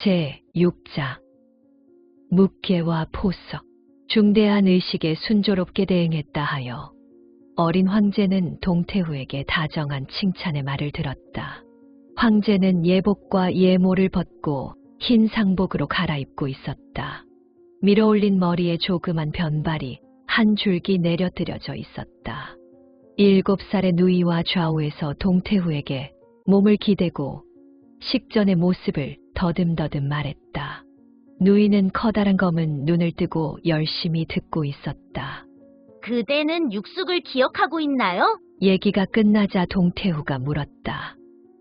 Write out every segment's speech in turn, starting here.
제6장 묵계와 포석. 중대한 의식에 순조롭게 대응했다 하여 어린 황제는 동태후에게 다정한 칭찬의 말을 들었다. 황제는 예복과 예모를 벗고 흰 상복으로 갈아입고 있었다. 밀어올린 머리에 조그만 변발이 한 줄기 내려뜨려져 있었다. 7살의 누이와 좌우에서 동태후에게 몸을 기대고 식전의 모습을 더듬더듬 말했다. 누이는 커다란 검은 눈을 뜨고 열심히 듣고 있었다. 그대는 육숙을 기억하고 있나요? 얘기가 끝나자 동태후가 물었다.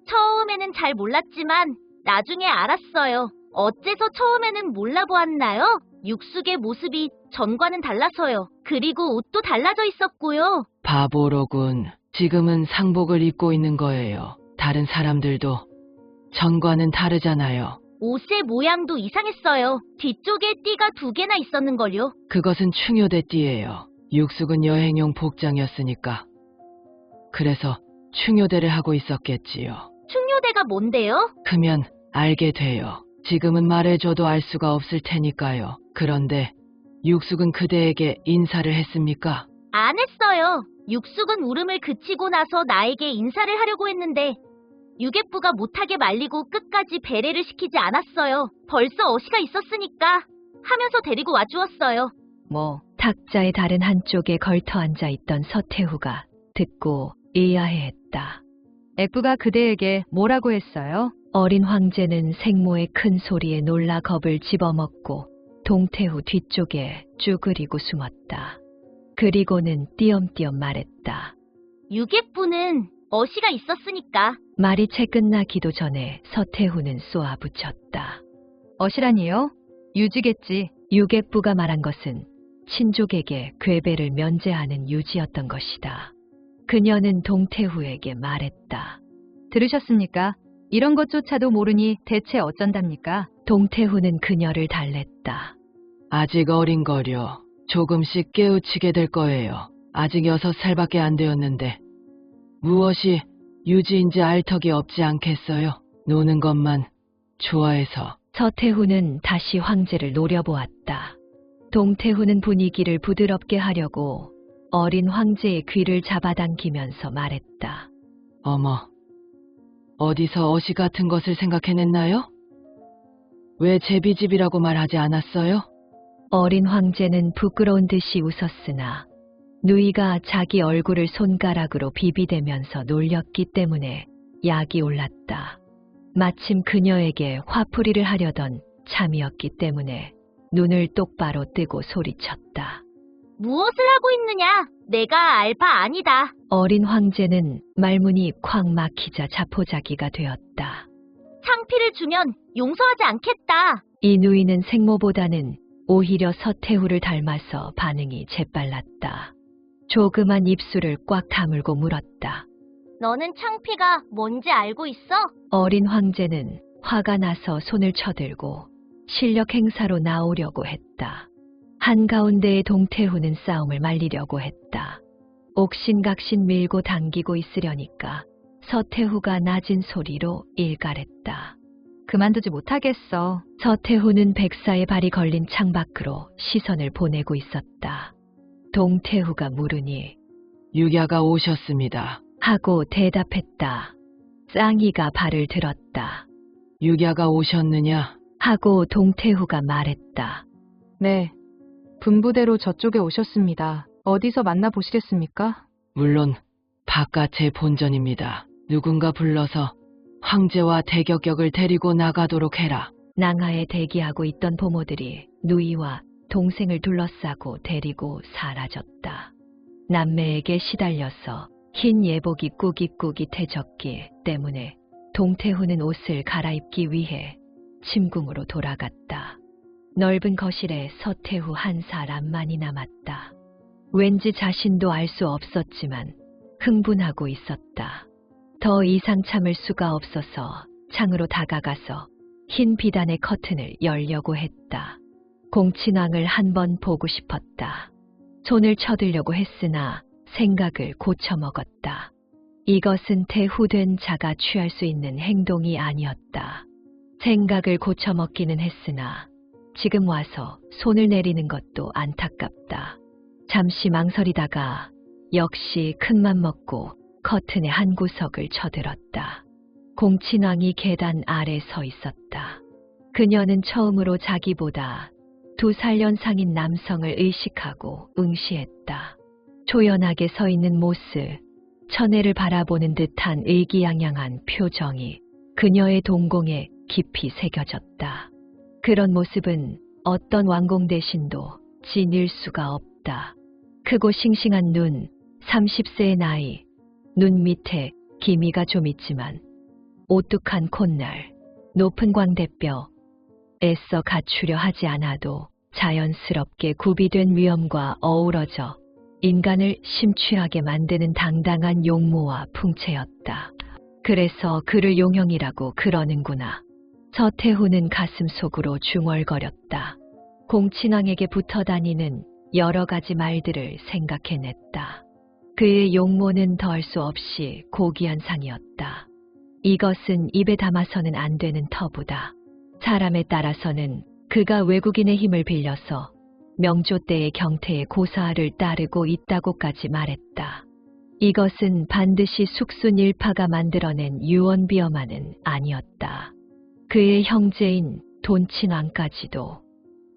처음에는 잘 몰랐지만 나중에 알았어요. 어째서 처음에는 몰라보았나요? 육숙의 모습이 전과는 달라서요. 그리고 옷도 달라져 있었고요. 바보로군. 지금은 상복을 입고 있는 거예요. 다른 사람들도 전과는 다르잖아요. 옷의 모양도 이상했어요. 뒤쪽에 띠가 2개나 있었는걸요. 그것은 충효대 띠예요. 육숙은 여행용 복장이었으니까. 그래서 충효대를 하고 있었겠지요. 충효대가 뭔데요? 크면 알게 돼요. 지금은 말해줘도 알 수가 없을 테니까요. 그런데 육숙은 그대에게 인사를 했습니까? 안 했어요. 육숙은 울음을 그치고 나서 나에게 인사를 하려고 했는데 유객부가 못하게 말리고 끝까지 배례를 시키지 않았어요. 벌써 어시가 있었으니까 하면서 데리고 와주었어요. 탁자의 다른 한쪽에 걸터 앉아 있던 서태후가 듣고 의아해했다. 액부가 그대에게 뭐라고 했어요? 어린 황제는 생모의 큰 소리에 놀라 겁을 집어먹고 동태후 뒤쪽에 쭈그리고 숨었다. 그리고는 띄엄띄엄 말했다. 유객부는 어시가 있었으니까. 말이 채 끝나기도 전에 서태후는 쏘아붙였다. 어시라니요? 유지겠지. 유객부가 말한 것은 친족에게 괴배를 면제하는 유지였던 것이다. 그녀는 동태후에게 말했다. 들으셨습니까? 이런 것조차도 모르니 대체 어쩐답니까? 동태후는 그녀를 달랬다. 아직 어린 거려. 조금씩 깨우치게 될 거예요. 아직 6살밖에 안 되었는데 무엇이 유지인지 알 턱이 없지 않겠어요? 노는 것만 좋아해서. 서태후는 다시 황제를 노려보았다. 동태후는 분위기를 부드럽게 하려고 어린 황제의 귀를 잡아당기면서 말했다. 어머, 어디서 어시 같은 것을 생각해냈나요? 왜 제비집이라고 말하지 않았어요? 어린 황제는 부끄러운 듯이 웃었으나 누이가 자기 얼굴을 손가락으로 비비대면서 놀렸기 때문에 약이 올랐다. 마침 그녀에게 화풀이를 하려던 참이었기 때문에 눈을 똑바로 뜨고 소리쳤다. 무엇을 하고 있느냐? 내가 알 바 아니다. 어린 황제는 말문이 콱 막히자 자포자기가 되었다. 창피를 주면 용서하지 않겠다. 이 누이는 생모보다는 오히려 서태후를 닮아서 반응이 재빨랐다. 조그만 입술을 꽉 다물고 물었다. 너는 창피가 뭔지 알고 있어? 어린 황제는 화가 나서 손을 쳐들고 실력 행사로 나오려고 했다. 한가운데에 동태후는 싸움을 말리려고 했다. 옥신각신 밀고 당기고 있으려니까 서태후가 낮은 소리로 일갈했다. 그만두지 못하겠어. 서태후는 백사의 발이 걸린 창밖으로 시선을 보내고 있었다. 동태후가 물으니 육야가 오셨습니다. 하고 대답했다. 쌍이가 발을 들었다. 육야가 오셨느냐? 하고 동태후가 말했다. 네. 분부대로 저쪽에 오셨습니다. 어디서 만나보시겠습니까? 물론 바깥의 본전입니다. 누군가 불러서 황제와 대격격을 데리고 나가도록 해라. 낭하에 대기하고 있던 보모들이 누이와 동생을 둘러싸고 데리고 사라졌다. 남매에게 시달려서 흰 예복이 꾸깃꾸깃해졌기 때문에 동태후는 옷을 갈아입기 위해 침궁으로 돌아갔다. 넓은 거실에 서태후 한 사람만이 남았다. 왠지 자신도 알 수 없었지만 흥분하고 있었다. 더 이상 참을 수가 없어서 창으로 다가가서 흰 비단의 커튼을 열려고 했다. 공친왕을 한번 보고 싶었다. 손을 쳐들려고 했으나 생각을 고쳐먹었다. 이것은 태후된 자가 취할 수 있는 행동이 아니었다. 생각을 고쳐먹기는 했으나 지금 와서 손을 내리는 것도 안타깝다. 잠시 망설이다가 역시 큰맘 먹고 커튼의 한 구석을 쳐들었다. 공친왕이 계단 아래 서 있었다. 그녀는 처음으로 자기보다 2살 연상인 남성을 의식하고 응시했다. 초연하게 서 있는 모습, 천혜를 바라보는 듯한 의기양양한 표정이 그녀의 동공에 깊이 새겨졌다. 그런 모습은 어떤 왕공 대신도 지닐 수가 없다. 크고 싱싱한 눈, 30세의 나이, 눈 밑에 기미가 좀 있지만 오뚝한 콧날, 높은 광대뼈, 애써 갖추려 하지 않아도 자연스럽게 구비된 위엄과 어우러져 인간을 심취하게 만드는 당당한 용모와 풍채였다. 그래서 그를 용형이라고 그러는구나. 서태후는 가슴 속으로 중얼거렸다. 공친왕에게 붙어 다니는 여러 가지 말들을 생각해냈다. 그의 용모는 더할 수 없이 고귀한 상이었다. 이것은 입에 담아서는 안 되는 터부다. 사람에 따라서는 그가 외국인의 힘을 빌려서 명조 때의 경태의 고사를 따르고 있다고까지 말했다. 이것은 반드시 숙순일파가 만들어낸 유언비어만은 아니었다. 그의 형제인 돈친왕까지도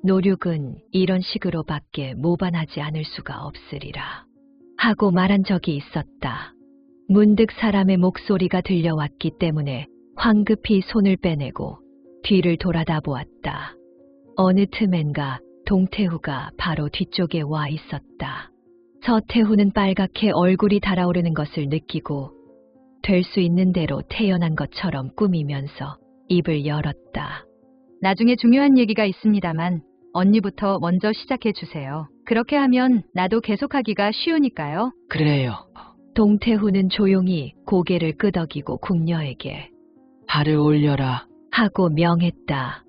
노륙은 이런 식으로밖에 모반하지 않을 수가 없으리라 하고 말한 적이 있었다. 문득 사람의 목소리가 들려왔기 때문에 황급히 손을 빼내고 뒤를 돌아다 보았다. 어느 틈엔가 동태후가 바로 뒤쪽에 와 있었다. 서태후는 빨갛게 얼굴이 달아오르는 것을 느끼고 될 수 있는 대로 태어난 것처럼 꾸미면서 입을 열었다. 나중에 중요한 얘기가 있습니다만 언니부터 먼저 시작해 주세요. 그렇게 하면 나도 계속하기가 쉬우니까요. 그래요. 동태후는 조용히 고개를 끄덕이고 궁녀에게 발을 올려라. 하고 명했다.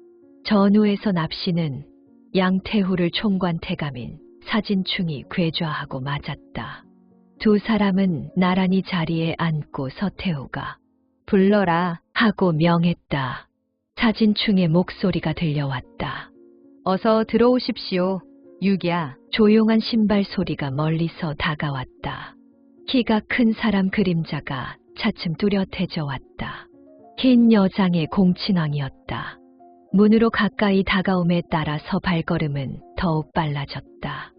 전후에서 납시는 양태후를 총관태감인 사진충이 괴좌하고 맞았다. 두 사람은 나란히 자리에 앉고 서태후가 불러라. 하고 명했다. 사진충의 목소리가 들려왔다. 어서 들어오십시오. 유기야. 조용한 신발 소리가 멀리서 다가왔다. 키가 큰 사람 그림자가 차츰 뚜렷해져 왔다. 흰 여장의 공친왕이었다. 문으로 가까이 다가옴에 따라서 발걸음은 더욱 빨라졌다.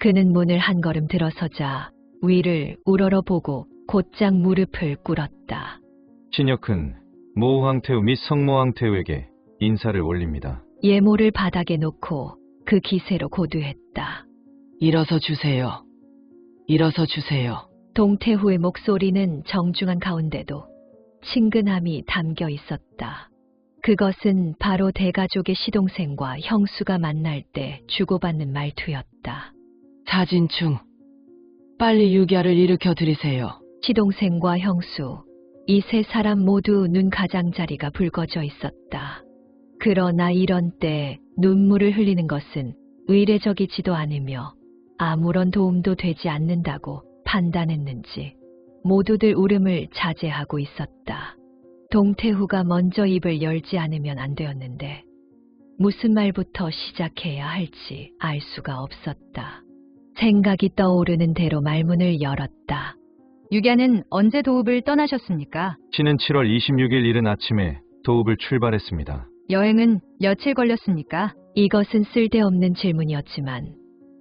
그는 문을 한 걸음 들어서자 위를 우러러보고 곧장 무릎을 꿇었다. 신혁은 모황태우 및 성모황태우에게 인사를 올립니다. 예모를 바닥에 놓고 그 기세로 고두했다. 일어서 주세요. 일어서 주세요. 동태후의 목소리는 정중한 가운데도 친근함이 담겨 있었다. 그것은 바로 대가족의 시동생과 형수가 만날 때 주고받는 말투였다. 사진충, 빨리 유기아를 일으켜 드리세요. 시동생과 형수, 이 세 사람 모두 눈 가장자리가 붉어져 있었다. 그러나 이런 때 눈물을 흘리는 것은 의례적이지도 않으며 아무런 도움도 되지 않는다고 판단했는지 모두들 울음을 자제하고 있었다. 동태후가 먼저 입을 열지 않으면 안 되었는데 무슨 말부터 시작해야 할지 알 수가 없었다. 생각이 떠오르는 대로 말문을 열었다. 유기야는 언제 도읍을 떠나셨습니까? 신은 7월 26일 이른 아침에 도읍을 출발했습니다. 여행은 며칠 걸렸습니까? 이것은 쓸데없는 질문이었지만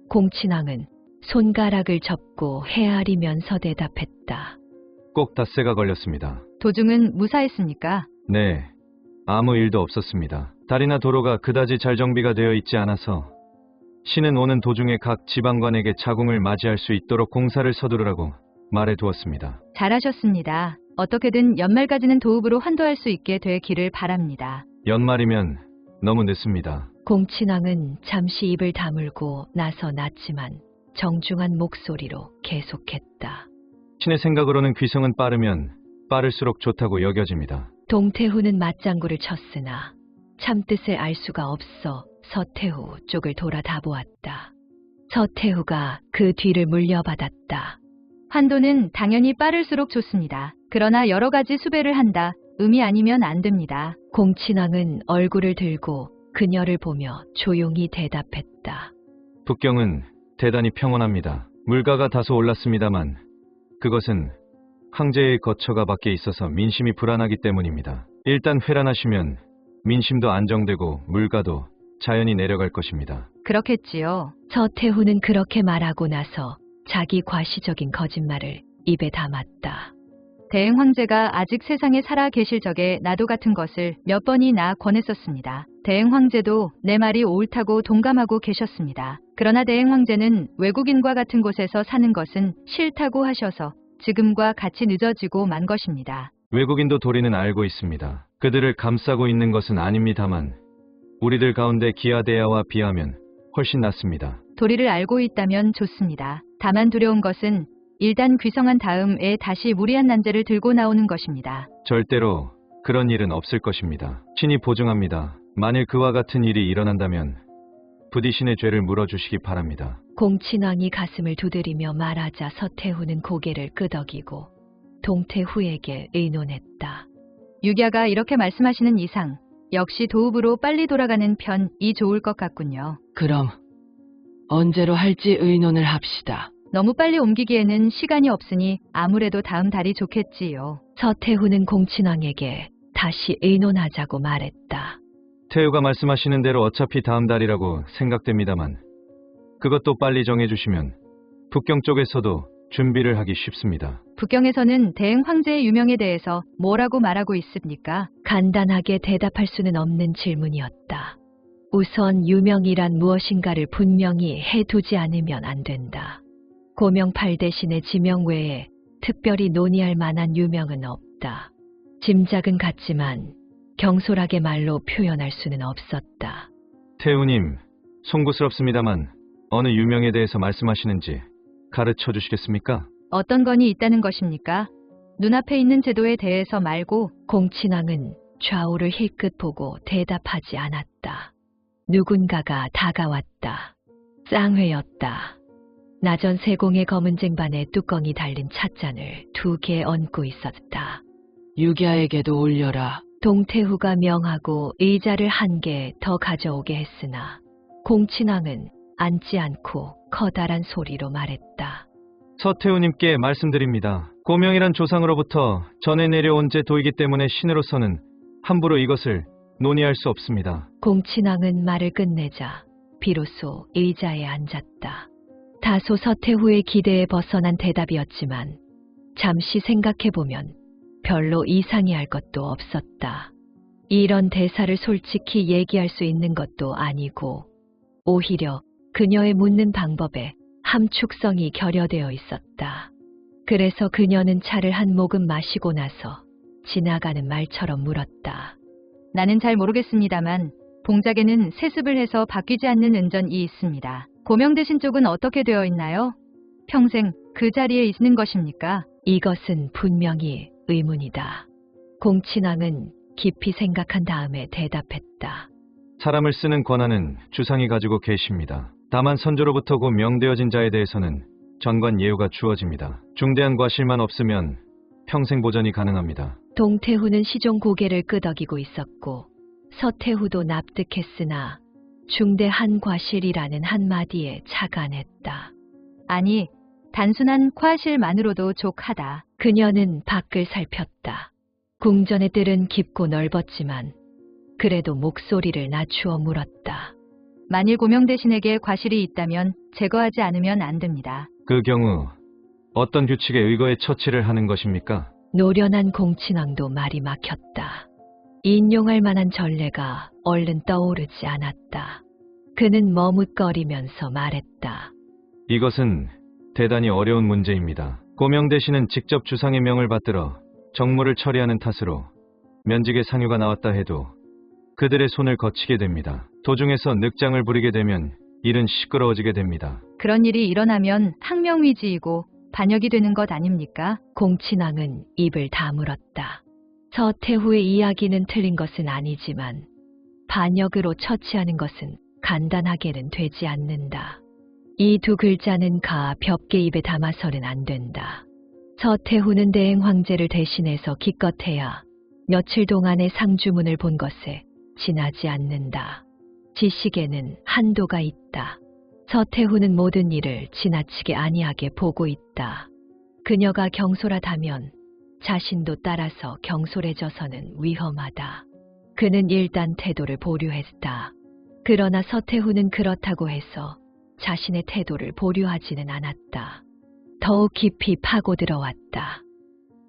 공친왕은 손가락을 접고 헤아리면서 대답했다. 꼭 닷새가 걸렸습니다. 도중은 무사했습니까? 네, 아무 일도 없었습니다. 다리나 도로가 그다지 잘 정비가 되어 있지 않아서 신은 오는 도중에 각 지방관에게 자궁을 맞이할 수 있도록 공사를 서두르라고 말해두었습니다. 잘하셨습니다. 어떻게든 연말까지는 도읍으로 환도할 수 있게 되기를 바랍니다. 연말이면 너무 늦습니다. 공친왕은 잠시 입을 다물고 나서 났지만 정중한 목소리로 계속했다. 신의 생각으로는 귀성은 빠르면 빠를수록 좋다고 여겨집니다. 동태후는 맞장구를 쳤으나 참뜻을 알 수가 없어 서태후 쪽을 돌아다 보았다. 서태후가 그 뒤를 물려받았다. 환도는 당연히 빠를수록 좋습니다. 그러나 여러 가지 수배를 한다. 음이 아니면 안 됩니다. 공친왕은 얼굴을 들고 그녀를 보며 조용히 대답했다. 북경은 대단히 평온합니다. 물가가 다소 올랐습니다만 그것은 황제의 거처가 밖에 있어서 민심이 불안하기 때문입니다. 일단 회란하시면 민심도 안정되고 물가도 자연히 내려갈 것입니다. 그렇겠지요. 서태후는 그렇게 말하고 나서 자기 과시적인 거짓말을 입에 담았다. 대행 황제가 아직 세상에 살아 계실 적에 나도 같은 것을 몇 번이나 권했었습니다. 대행 황제도 내 말이 옳다고 동감하고 계셨습니다. 그러나 대행 황제는 외국인과 같은 곳에서 사는 것은 싫다고 하셔서 지금과 같이 늦어지고 만 것입니다. 외국인도 도리는 알고 있습니다. 그들을 감싸고 있는 것은 아닙니다만 우리들 가운데 기아대야와 비하면 훨씬 낫습니다. 도리를 알고 있다면 좋습니다. 다만 두려운 것은 일단 귀성한 다음에 다시 무리한 난제를 들고 나오는 것입니다. 절대로 그런 일은 없을 것입니다. 신이 보증합니다. 만일 그와 같은 일이 일어난다면 부디 신의 죄를 물어주시기 바랍니다. 공친왕이 가슴을 두드리며 말하자 서태후는 고개를 끄덕이고 동태후에게 의논했다. 유야가 이렇게 말씀하시는 이상 역시 도읍으로 빨리 돌아가는 편이 좋을 것 같군요. 그럼 언제로 할지 의논을 합시다. 너무 빨리 옮기기에는 시간이 없으니 아무래도 다음 달이 좋겠지요. 서태후는 공친왕에게 다시 의논하자고 말했다. 태우가 말씀하시는 대로 어차피 다음 달이라고 생각됩니다만 그것도 빨리 정해주시면 북경 쪽에서도 준비를 하기 쉽습니다. 북경에서는 대행 황제의 유명에 대해서 뭐라고 말하고 있습니까? 간단하게 대답할 수는 없는 질문이었다. 우선 유명이란 무엇인가를 분명히 해두지 않으면 안 된다. 고명팔 대신의 지명 외에 특별히 논의할 만한 유명은 없다. 짐작은 같지만 경솔하게 말로 표현할 수는 없었다. 태우님, 송구스럽습니다만 어느 유명에 대해서 말씀하시는지 가르쳐 주시겠습니까? 어떤 건이 있다는 것입니까? 눈앞에 있는 제도에 대해서 말고 공친왕은 좌우를 힐끗 보고 대답하지 않았다. 누군가가 다가왔다. 쌍회였다. 나전 세공의 검은 쟁반에 뚜껑이 달린 찻잔을 2개 얹고 있었다. 유야에게도 올려라. 동태후가 명하고 의자를 1개 더 가져오게 했으나 공친왕은 앉지 않고 커다란 소리로 말했다. 서태우님께 말씀드립니다. 고명이란 조상으로부터 전해 내려온 제도이기 때문에 신으로서는 함부로 이것을 논의할 수 없습니다. 공친왕은 말을 끝내자 비로소 의자에 앉았다. 다소 서태후의 기대에 벗어난 대답이었지만 잠시 생각해보면 별로 이상해할 것도 없었다. 이런 대사를 솔직히 얘기할 수 있는 것도 아니고 오히려 그녀의 묻는 방법에 함축성이 결여되어 있었다. 그래서 그녀는 차를 한 모금 마시고 나서 지나가는 말처럼 물었다. 나는 잘 모르겠습니다만 봉작에는 세습을 해서 바뀌지 않는 은전이 있습니다. 고명대신 쪽은 어떻게 되어 있나요? 평생 그 자리에 있는 것입니까? 이것은 분명히 의문이다. 공친왕은 깊이 생각한 다음에 대답했다. 사람을 쓰는 권한은 주상이 가지고 계십니다. 다만 선조로부터 곧 명되어진 자에 대해서는 전관 예우가 주어집니다. 중대한 과실만 없으면 평생 보전이 가능합니다. 동태후는 시종 고개를 끄덕이고 있었고 서태후도 납득했으나 중대한 과실이라는 한마디에 차간했다. 아니, 단순한 과실만으로도 족하다. 그녀는 밖을 살폈다. 궁전의 뜰은 깊고 넓었지만 그래도 목소리를 낮추어 물었다. 만일 고명대신에게 과실이 있다면 제거하지 않으면 안 됩니다. 그 경우 어떤 규칙에 의거해 처치를 하는 것입니까? 노련한 공친왕도 말이 막혔다. 인용할 만한 전례가 얼른 떠오르지 않았다. 그는 머뭇거리면서 말했다. 이것은 대단히 어려운 문제입니다. 고명 대신은 직접 주상의 명을 받들어 정무를 처리하는 탓으로 면직의 상유가 나왔다 해도 그들의 손을 거치게 됩니다. 도중에서 늑장을 부리게 되면 일은 시끄러워지게 됩니다. 그런 일이 일어나면 항명위지이고 반역이 되는 것 아닙니까? 공친왕은 입을 다물었다. 서태후의 이야기는 틀린 것은 아니지만 반역으로 처치하는 것은 간단하게는 되지 않는다. 이 2 글자는 가볍게 입에 담아서는 안 된다. 서태후는 대행 황제를 대신해서 기껏해야 며칠 동안의 상주문을 본 것에 지나지 않는다. 지식에는 한도가 있다. 서태후는 모든 일을 지나치게 안이하게 보고 있다. 그녀가 경솔하다면 자신도 따라서 경솔해져서는 위험하다. 그는 일단 태도를 보류했다. 그러나 서태후는 그렇다고 해서 자신의 태도를 보류하지는 않았다. 더욱 깊이 파고들어왔다.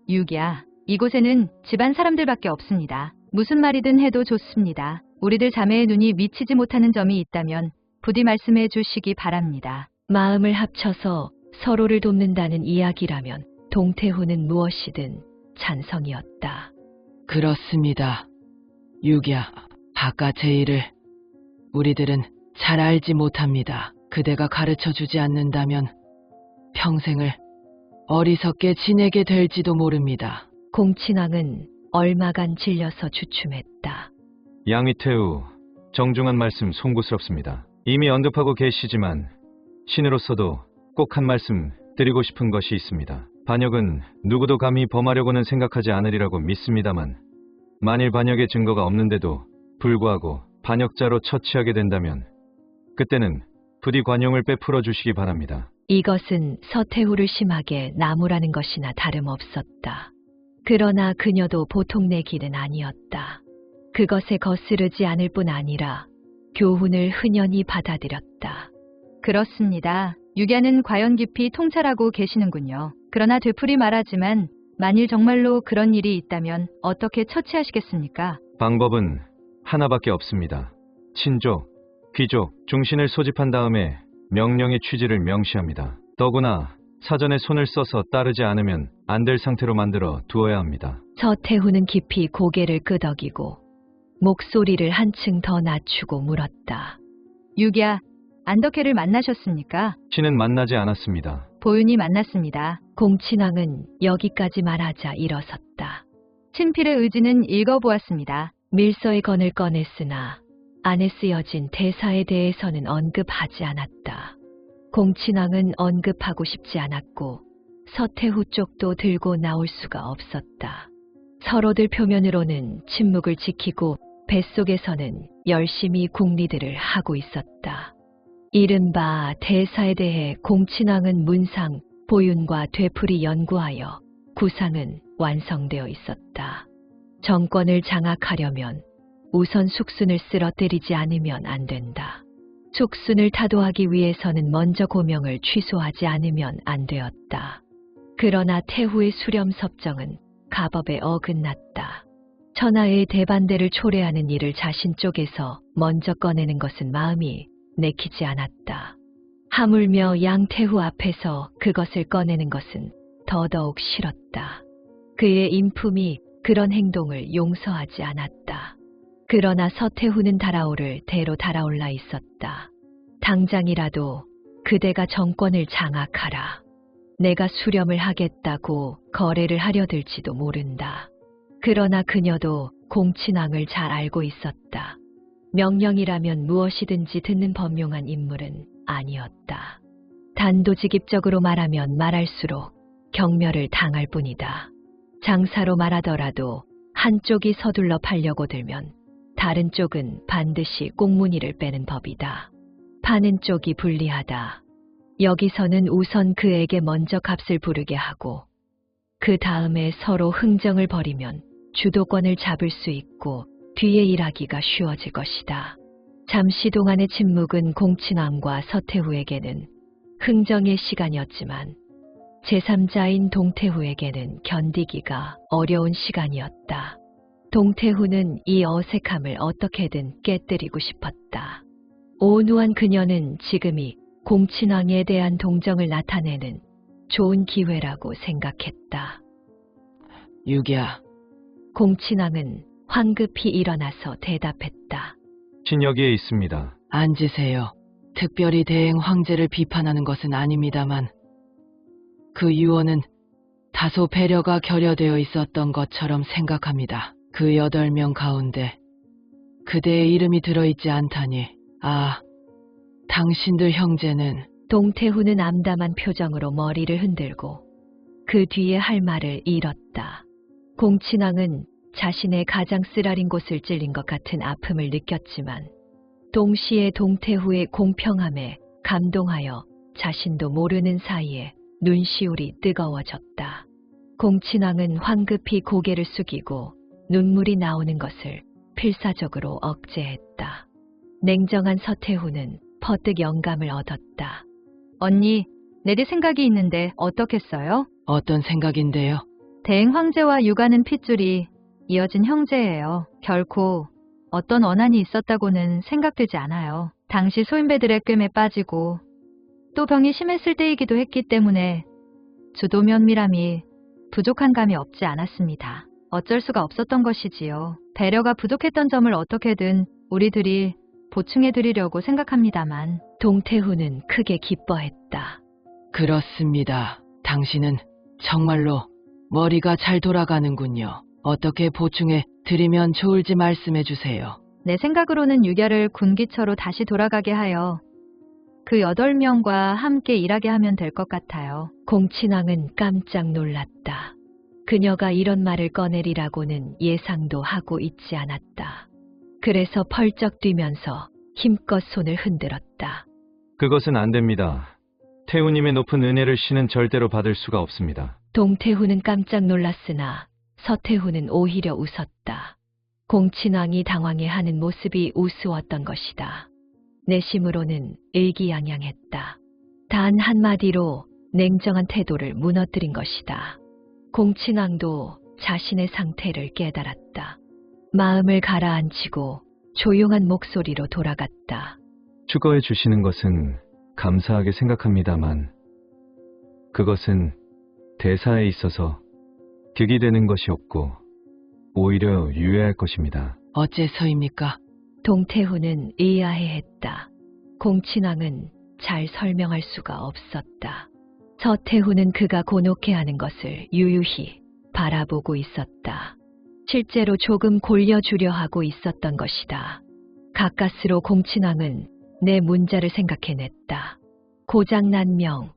유기야, 이곳에는 집안 사람들밖에 없습니다. 무슨 말이든 해도 좋습니다. 우리들 자매의 눈이 미치지 못하는 점이 있다면 부디 말씀해 주시기 바랍니다. 마음을 합쳐서 서로를 돕는다는 이야기라면 동태후는 무엇이든 찬성이었다. 그렇습니다. 유기야, 바깥의 일을 우리들은 잘 알지 못합니다. 그대가 가르쳐주지 않는다면 평생을 어리석게 지내게 될지도 모릅니다. 공친왕은 얼마간 질려서 주춤했다. 양위태우, 정중한 말씀 송구스럽습니다. 이미 언급하고 계시지만 신으로서도 꼭 한 말씀 드리고 싶은 것이 있습니다. 반역은 누구도 감히 범하려고는 생각하지 않으리라고 믿습니다만 만일 반역의 증거가 없는데도 불구하고 반역자로 처치하게 된다면 그때는 부디 관용을 베풀어 주시기 바랍니다. 이것은 서태후를 심하게 나무라는 것이나 다름없었다. 그러나 그녀도 보통 내 길은 아니었다. 그것에 거스르지 않을 뿐 아니라 교훈을 흔연히 받아들였다. 그렇습니다. 유기야는 과연 깊이 통찰하고 계시는군요. 그러나 되풀이 말하지만 만일 정말로 그런 일이 있다면 어떻게 처치하시겠습니까? 방법은 하나밖에 없습니다. 친족, 귀족, 중신을 소집한 다음에 명령의 취지를 명시합니다. 더구나 사전에 손을 써서 따르지 않으면 안 될 상태로 만들어 두어야 합니다. 서태후는 깊이 고개를 끄덕이고 목소리를 한층 더 낮추고 물었다. 유기야, 안덕회를 만나셨습니까? 신은 만나지 않았습니다. 보윤이 만났습니다. 공친왕은 여기까지 말하자 일어섰다. 친필의 의지는 읽어보았습니다. 밀서의 건을 꺼냈으나 안에 쓰여진 대사에 대해서는 언급하지 않았다. 공친왕은 언급하고 싶지 않았고 서태후 쪽도 들고 나올 수가 없었다. 서로들 표면으로는 침묵을 지키고 뱃속에서는 열심히 궁리들을 하고 있었다. 이른바 대사에 대해 공친왕은 문상, 보윤과 되풀이 연구하여 구상은 완성되어 있었다. 정권을 장악하려면 우선 숙순을 쓰러뜨리지 않으면 안 된다. 숙순을 타도하기 위해서는 먼저 고명을 취소하지 않으면 안 되었다. 그러나 태후의 수렴섭정은 가법에 어긋났다. 천하의 대반대를 초래하는 일을 자신 쪽에서 먼저 꺼내는 것은 마음이 내키지 않았다. 하물며 양태후 앞에서 그것을 꺼내는 것은 더더욱 싫었다. 그의 인품이 그런 행동을 용서하지 않았다. 그러나 서태후는 달아오를 대로 달아올라 있었다. 당장이라도 그대가 정권을 장악하라. 내가 수렴을 하겠다고 거래를 하려 들지도 모른다. 그러나 그녀도 공친왕을 잘 알고 있었다. 명령이라면 무엇이든지 듣는 범용한 인물은 아니었다. 단도직입적으로 말하면 말할수록 경멸을 당할 뿐이다. 장사로 말하더라도 한쪽이 서둘러 팔려고 들면 다른 쪽은 반드시 꽁무니를 빼는 법이다. 파는 쪽이 불리하다. 여기서는 우선 그에게 먼저 값을 부르게 하고 그 다음에 서로 흥정을 벌이면 주도권을 잡을 수 있고 뒤에 일하기가 쉬워질 것이다. 잠시 동안의 침묵은 공친왕과 서태후에게는 흥정의 시간이었지만 제3자인 동태후에게는 견디기가 어려운 시간이었다. 동태후는 이 어색함을 어떻게든 깨뜨리고 싶었다. 온우한 그녀는 지금이 공친왕에 대한 동정을 나타내는 좋은 기회라고 생각했다. 유기야, 공친왕은 황급히 일어나서 대답했다. 신 여기에 있습니다. 앉으세요. 특별히 대행 황제를 비판하는 것은 아닙니다만 그 유언은 다소 배려가 결여되어 있었던 것처럼 생각합니다. 그 8명 가운데 그대의 이름이 들어있지 않다니, 당신들 형제는... 동태후는 암담한 표정으로 머리를 흔들고 그 뒤에 할 말을 잃었다. 공친왕은 자신의 가장 쓰라린 곳을 찔린 것 같은 아픔을 느꼈지만 동시에 동태후의 공평함에 감동하여 자신도 모르는 사이에 눈시울이 뜨거워졌다. 공친왕은 황급히 고개를 숙이고 눈물이 나오는 것을 필사적으로 억제했다. 냉정한 서태후는 퍼뜩 영감을 얻었다. 언니, 내리 생각이 있는데 어떻겠어요? 어떤 생각인데요? 대행 황제와 유가는 핏줄이 이어진 형제예요. 결코 어떤 원한이 있었다고는 생각되지 않아요. 당시 소인배들의 꿰매 빠지고 또 병이 심했을 때이기도 했기 때문에 주도 면밀함이 부족한 감이 없지 않았습니다. 어쩔 수가 없었던 것이지요. 배려가 부족했던 점을 어떻게든 우리들이 보충해드리려고 생각합니다만. 동태후는 크게 기뻐했다. 그렇습니다. 당신은 정말로 머리가 잘 돌아가는군요. 어떻게 보충해 드리면 좋을지 말씀해 주세요. 내 생각으로는 유야를 군기처로 다시 돌아가게 하여 그 8명과 함께 일하게 하면 될 것 같아요. 공친왕은 깜짝 놀랐다. 그녀가 이런 말을 꺼내리라고는 예상도 하고 있지 않았다. 그래서 펄쩍 뛰면서 힘껏 손을 흔들었다. 그것은 안 됩니다. 태우님의 높은 은혜를 신은 절대로 받을 수가 없습니다. 동태후는 깜짝 놀랐으나 서태후는 오히려 웃었다. 공친왕이 당황해하는 모습이 우스웠던 것이다. 내심으로는 의기양양했다. 단 한마디로 냉정한 태도를 무너뜨린 것이다. 공친왕도 자신의 상태를 깨달았다. 마음을 가라앉히고 조용한 목소리로 돌아갔다. 추거해 주시는 것은 감사하게 생각합니다만 그것은 대사에 있어서 득이 되는 것이 없고 오히려 유해할 것입니다. 어째서입니까? 동태후는 의아해했다. 공친왕은 잘 설명할 수가 없었다. 서태후는 그가 곤혹해하는 것을 유유히 바라보고 있었다. 실제로 조금 골려주려 하고 있었던 것이다. 가까스로 공친왕은 내 문자를 생각해냈다. 고장난 명.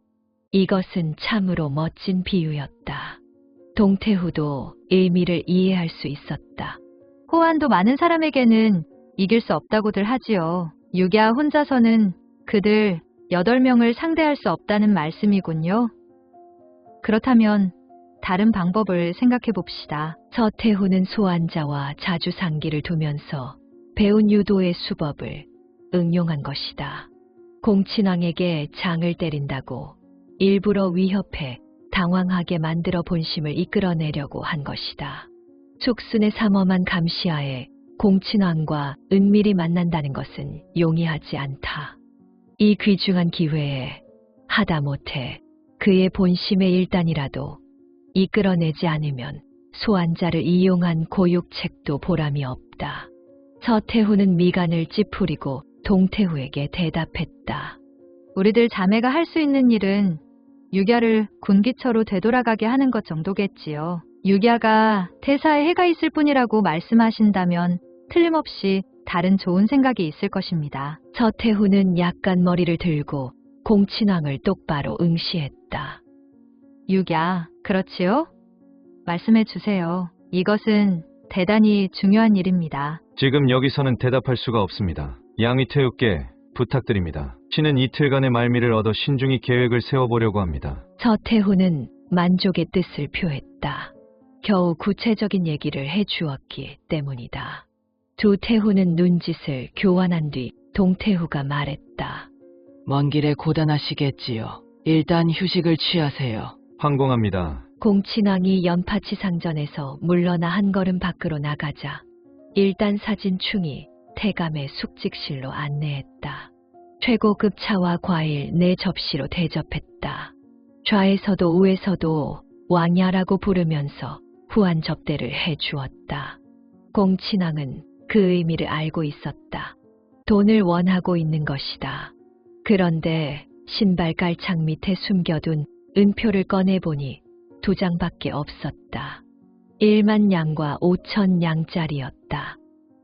이것은 참으로 멋진 비유였다. 동태후도 의미를 이해할 수 있었다. 호환도 많은 사람에게는 이길 수 없다고들 하지요. 유야 혼자서는 그들 8명을 상대할 수 없다는 말씀이군요. 그렇다면 다른 방법을 생각해 봅시다. 서태후는 소환자와 자주상기를 두면서 배운 유도의 수법을 응용한 것이다. 공친왕에게 장을 때린다고 일부러 위협해 당황하게 만들어 본심을 이끌어내려고 한 것이다. 축순의 삼엄한 감시하에 공친왕과 은밀히 만난다는 것은 용이하지 않다. 이 귀중한 기회에 하다못해 그의 본심의 일단이라도 이끌어내지 않으면 소환자를 이용한 고육책도 보람이 없다. 서태후는 미간을 찌푸리고 동태후에게 대답했다. 우리들 자매가 할 수 있는 일은 유야를 군기처로 되돌아가게 하는 것 정도겠지요. 유야가 태사에 해가 있을 뿐이라고 말씀하신다면 틀림없이 다른 좋은 생각이 있을 것입니다. 서태후는 약간 머리를 들고 공친왕을 똑바로 응시했다. 유야, 그렇지요? 말씀해 주세요. 이것은 대단히 중요한 일입니다. 지금 여기서는 대답할 수가 없습니다. 양위태우께 부탁드립니다. 신은 이틀간의 말미를 얻어 신중히 계획을 세워보려고 합니다. 서태후는 만족의 뜻을 표했다. 겨우 구체적인 얘기를 해주었기 때문이다. 두 태후는 눈짓을 교환한 뒤 동태후가 말했다. 먼 길에 고단하시겠지요. 일단 휴식을 취하세요. 황공합니다. 공친왕이 연파치상전에서 물러나 한 걸음 밖으로 나가자 일단 사진충이 태감의 숙직실로 안내했다. 최고급 차와 과일 4접시로 대접했다. 좌에서도 우에서도 왕야라고 부르면서 후한 접대를 해주었다. 공친왕은 그 의미를 알고 있었다. 돈을 원하고 있는 것이다. 그런데 신발 깔창 밑에 숨겨둔 은표를 꺼내보니 2장밖에 없었다. 1만 양과 5천 양짜리였다.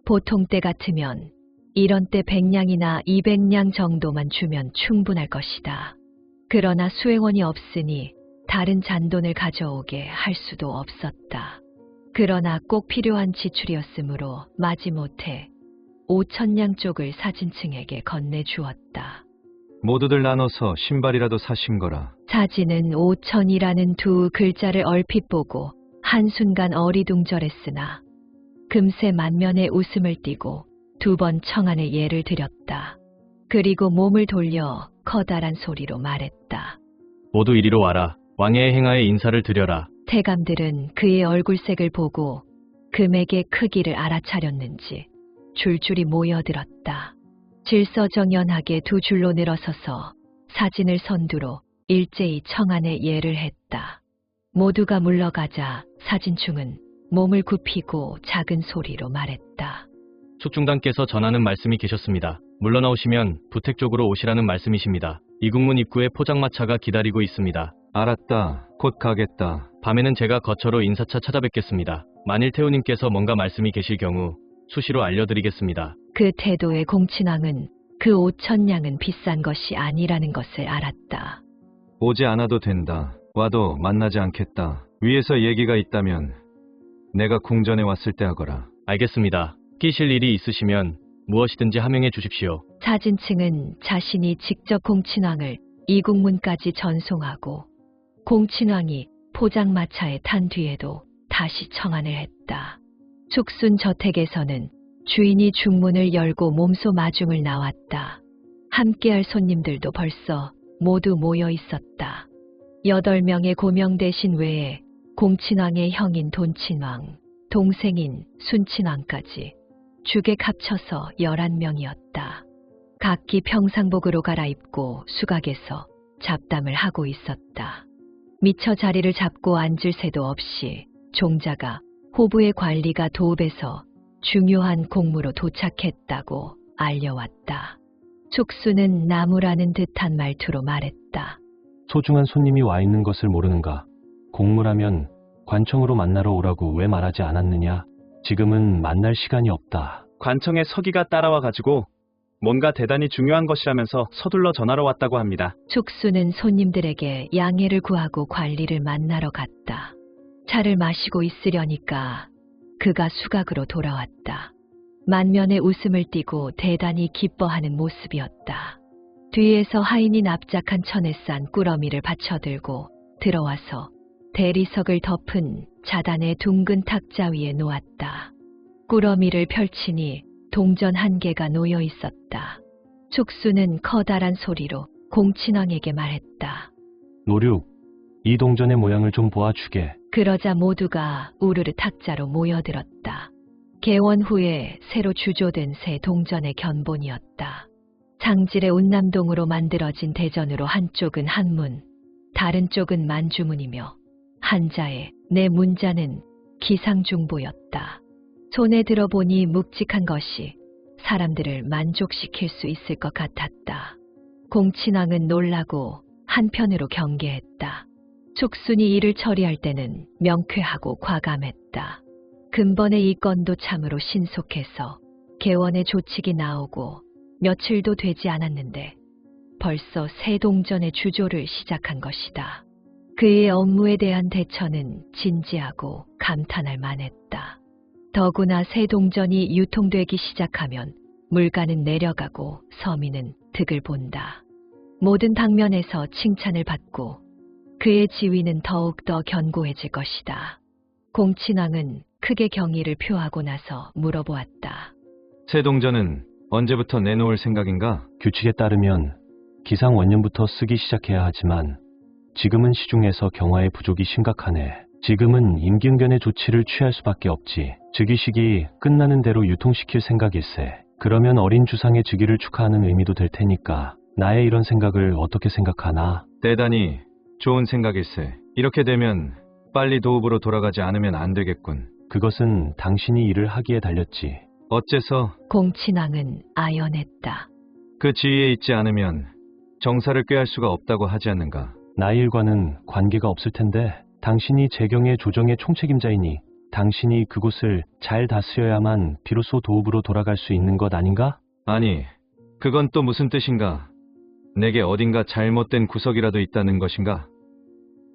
보통 때 같으면 이런 때 100냥이나 200냥 정도만 주면 충분할 것이다. 그러나 수행원이 없으니 다른 잔돈을 가져오게 할 수도 없었다. 그러나 꼭 필요한 지출이었으므로 마지못해 5천냥 쪽을 사진층에게 건네주었다. 모두들 나눠서 신발이라도 사신 거라. 사진은 5천이라는 두 글자를 얼핏 보고 한순간 어리둥절했으나 금세 만면에 웃음을 띠고 2번 청한의 예를 드렸다. 그리고 몸을 돌려 커다란 소리로 말했다. 모두 이리로 와라. 왕의 행하에 인사를 드려라. 태감들은 그의 얼굴색을 보고 금액의 크기를 알아차렸는지 줄줄이 모여들었다. 질서정연하게 두 줄로 늘어서서 사진을 선두로 일제히 청한의 예를 했다. 모두가 물러가자 사진충은 몸을 굽히고 작은 소리로 말했다. 축중단께서 전하는 말씀이 계셨습니다. 물러나오시면 부택 쪽으로 오시라는 말씀이십니다. 이국문 입구에 포장마차가 기다리고 있습니다. 알았다. 곧 가겠다. 밤에는 제가 거처로 인사차 찾아뵙겠습니다. 만일 태우님께서 뭔가 말씀이 계실 경우 수시로 알려드리겠습니다. 그 태도의 공친왕은 그 5천냥은 비싼 것이 아니라는 것을 알았다. 오지 않아도 된다. 와도 만나지 않겠다. 위에서 얘기가 있다면 내가 궁전에 왔을 때 하거라. 알겠습니다. 끼실 일이 있으시면 무엇이든지 하명해 주십시오. 사진층은 자신이 직접 공친왕을 이국문까지 전송하고 공친왕이 포장마차에 탄 뒤에도 다시 청안을 했다. 축순 저택에서는 주인이 중문을 열고 몸소 마중을 나왔다. 함께할 손님들도 벌써 모두 모여 있었다. 8명의 고명 대신 외에 공친왕의 형인 돈친왕, 동생인 순친왕까지 주객 합쳐서 11명이었다. 각기 평상복으로 갈아입고 수각에서 잡담을 하고 있었다. 미처 자리를 잡고 앉을 새도 없이 종자가 호부의 관리가 도읍에서 중요한 공무로 도착했다고 알려왔다. 축수는 나무라는 듯한 말투로 말했다. 소중한 손님이 와 있는 것을 모르는가? 공무라면 관청으로 만나러 오라고 왜 말하지 않았느냐? 지금은 만날 시간이 없다. 관청에 서기가 따라와 가지고 뭔가 대단히 중요한 것이라면서 서둘러 전하러 왔다고 합니다. 축수는 손님들에게 양해를 구하고 관리를 만나러 갔다. 차를 마시고 있으려니까 그가 수각으로 돌아왔다. 만면에 웃음을 띠고 대단히 기뻐하는 모습이었다. 뒤에서 하인이 납작한 천에 싼 꾸러미를 받쳐들고 들어와서 대리석을 덮은 자단의 둥근 탁자 위에 놓았다. 꾸러미를 펼치니 동전 한 개가 놓여 있었다. 축수는 커다란 소리로 공친왕에게 말했다. 노륙, 이 동전의 모양을 좀 보아주게. 그러자 모두가 우르르 탁자로 모여들었다. 개원 후에 새로 주조된 새 동전의 견본이었다. 장질의 운남동으로 만들어진 대전으로 한쪽은 한문, 다른 쪽은 만주문이며 한자에 내 문자는 기상중보였다. 손에 들어보니 묵직한 것이 사람들을 만족시킬 수 있을 것 같았다. 공친왕은 놀라고 한편으로 경계했다. 축순이 일을 처리할 때는 명쾌하고 과감했다. 근본의 이 건도 참으로 신속해서 개원의 조칙이 나오고 며칠도 되지 않았는데 벌써 새 동전의 주조를 시작한 것이다. 그의 업무에 대한 대처는 진지하고 감탄할 만했다. 더구나 새 동전이 유통되기 시작하면 물가는 내려가고 서민은 득을 본다. 모든 방면에서 칭찬을 받고 그의 지위는 더욱더 견고해질 것이다. 공친왕은 크게 경의를 표하고 나서 물어보았다. 새 동전은 언제부터 내놓을 생각인가? 규칙에 따르면 기상 원년부터 쓰기 시작해야 하지만 지금은 시중에서 경화의 부족이 심각하네. 지금은 임기응변의 조치를 취할 수밖에 없지. 즉위식이 끝나는 대로 유통시킬 생각일세. 그러면 어린 주상의 즉위를 축하하는 의미도 될 테니까 나의 이런 생각을 어떻게 생각하나? 대단히 좋은 생각일세. 이렇게 되면 빨리 도읍으로 돌아가지 않으면 안 되겠군. 그것은 당신이 일을 하기에 달렸지. 어째서? 공친왕은 아연했다. 그 지위에 있지 않으면 정사를 꾀할 수가 없다고 하지 않는가? 나의 일과는 관계가 없을 텐데 당신이 재경의 조정의 총책임자이니 당신이 그곳을 잘 다스려야만 비로소 도읍으로 돌아갈 수 있는 것 아닌가? 아니, 그건 또 무슨 뜻인가? 내게 어딘가 잘못된 구석이라도 있다는 것인가?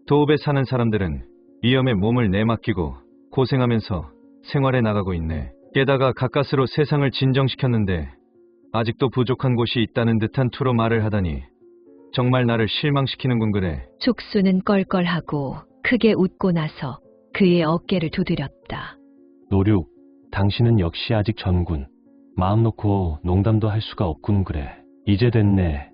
도읍에 사는 사람들은 위험에 몸을 내맡기고 고생하면서 생활해 나가고 있네. 게다가 가까스로 세상을 진정시켰는데 아직도 부족한 곳이 있다는 듯한 투로 말을 하다니 정말 나를 실망시키는군 그래. 숙수는 껄껄하고 크게 웃고 나서 그의 어깨를 두드렸다. 노륙, 당신은 역시 아직 전군. 마음 놓고 농담도 할 수가 없군 그래. 이제 됐네.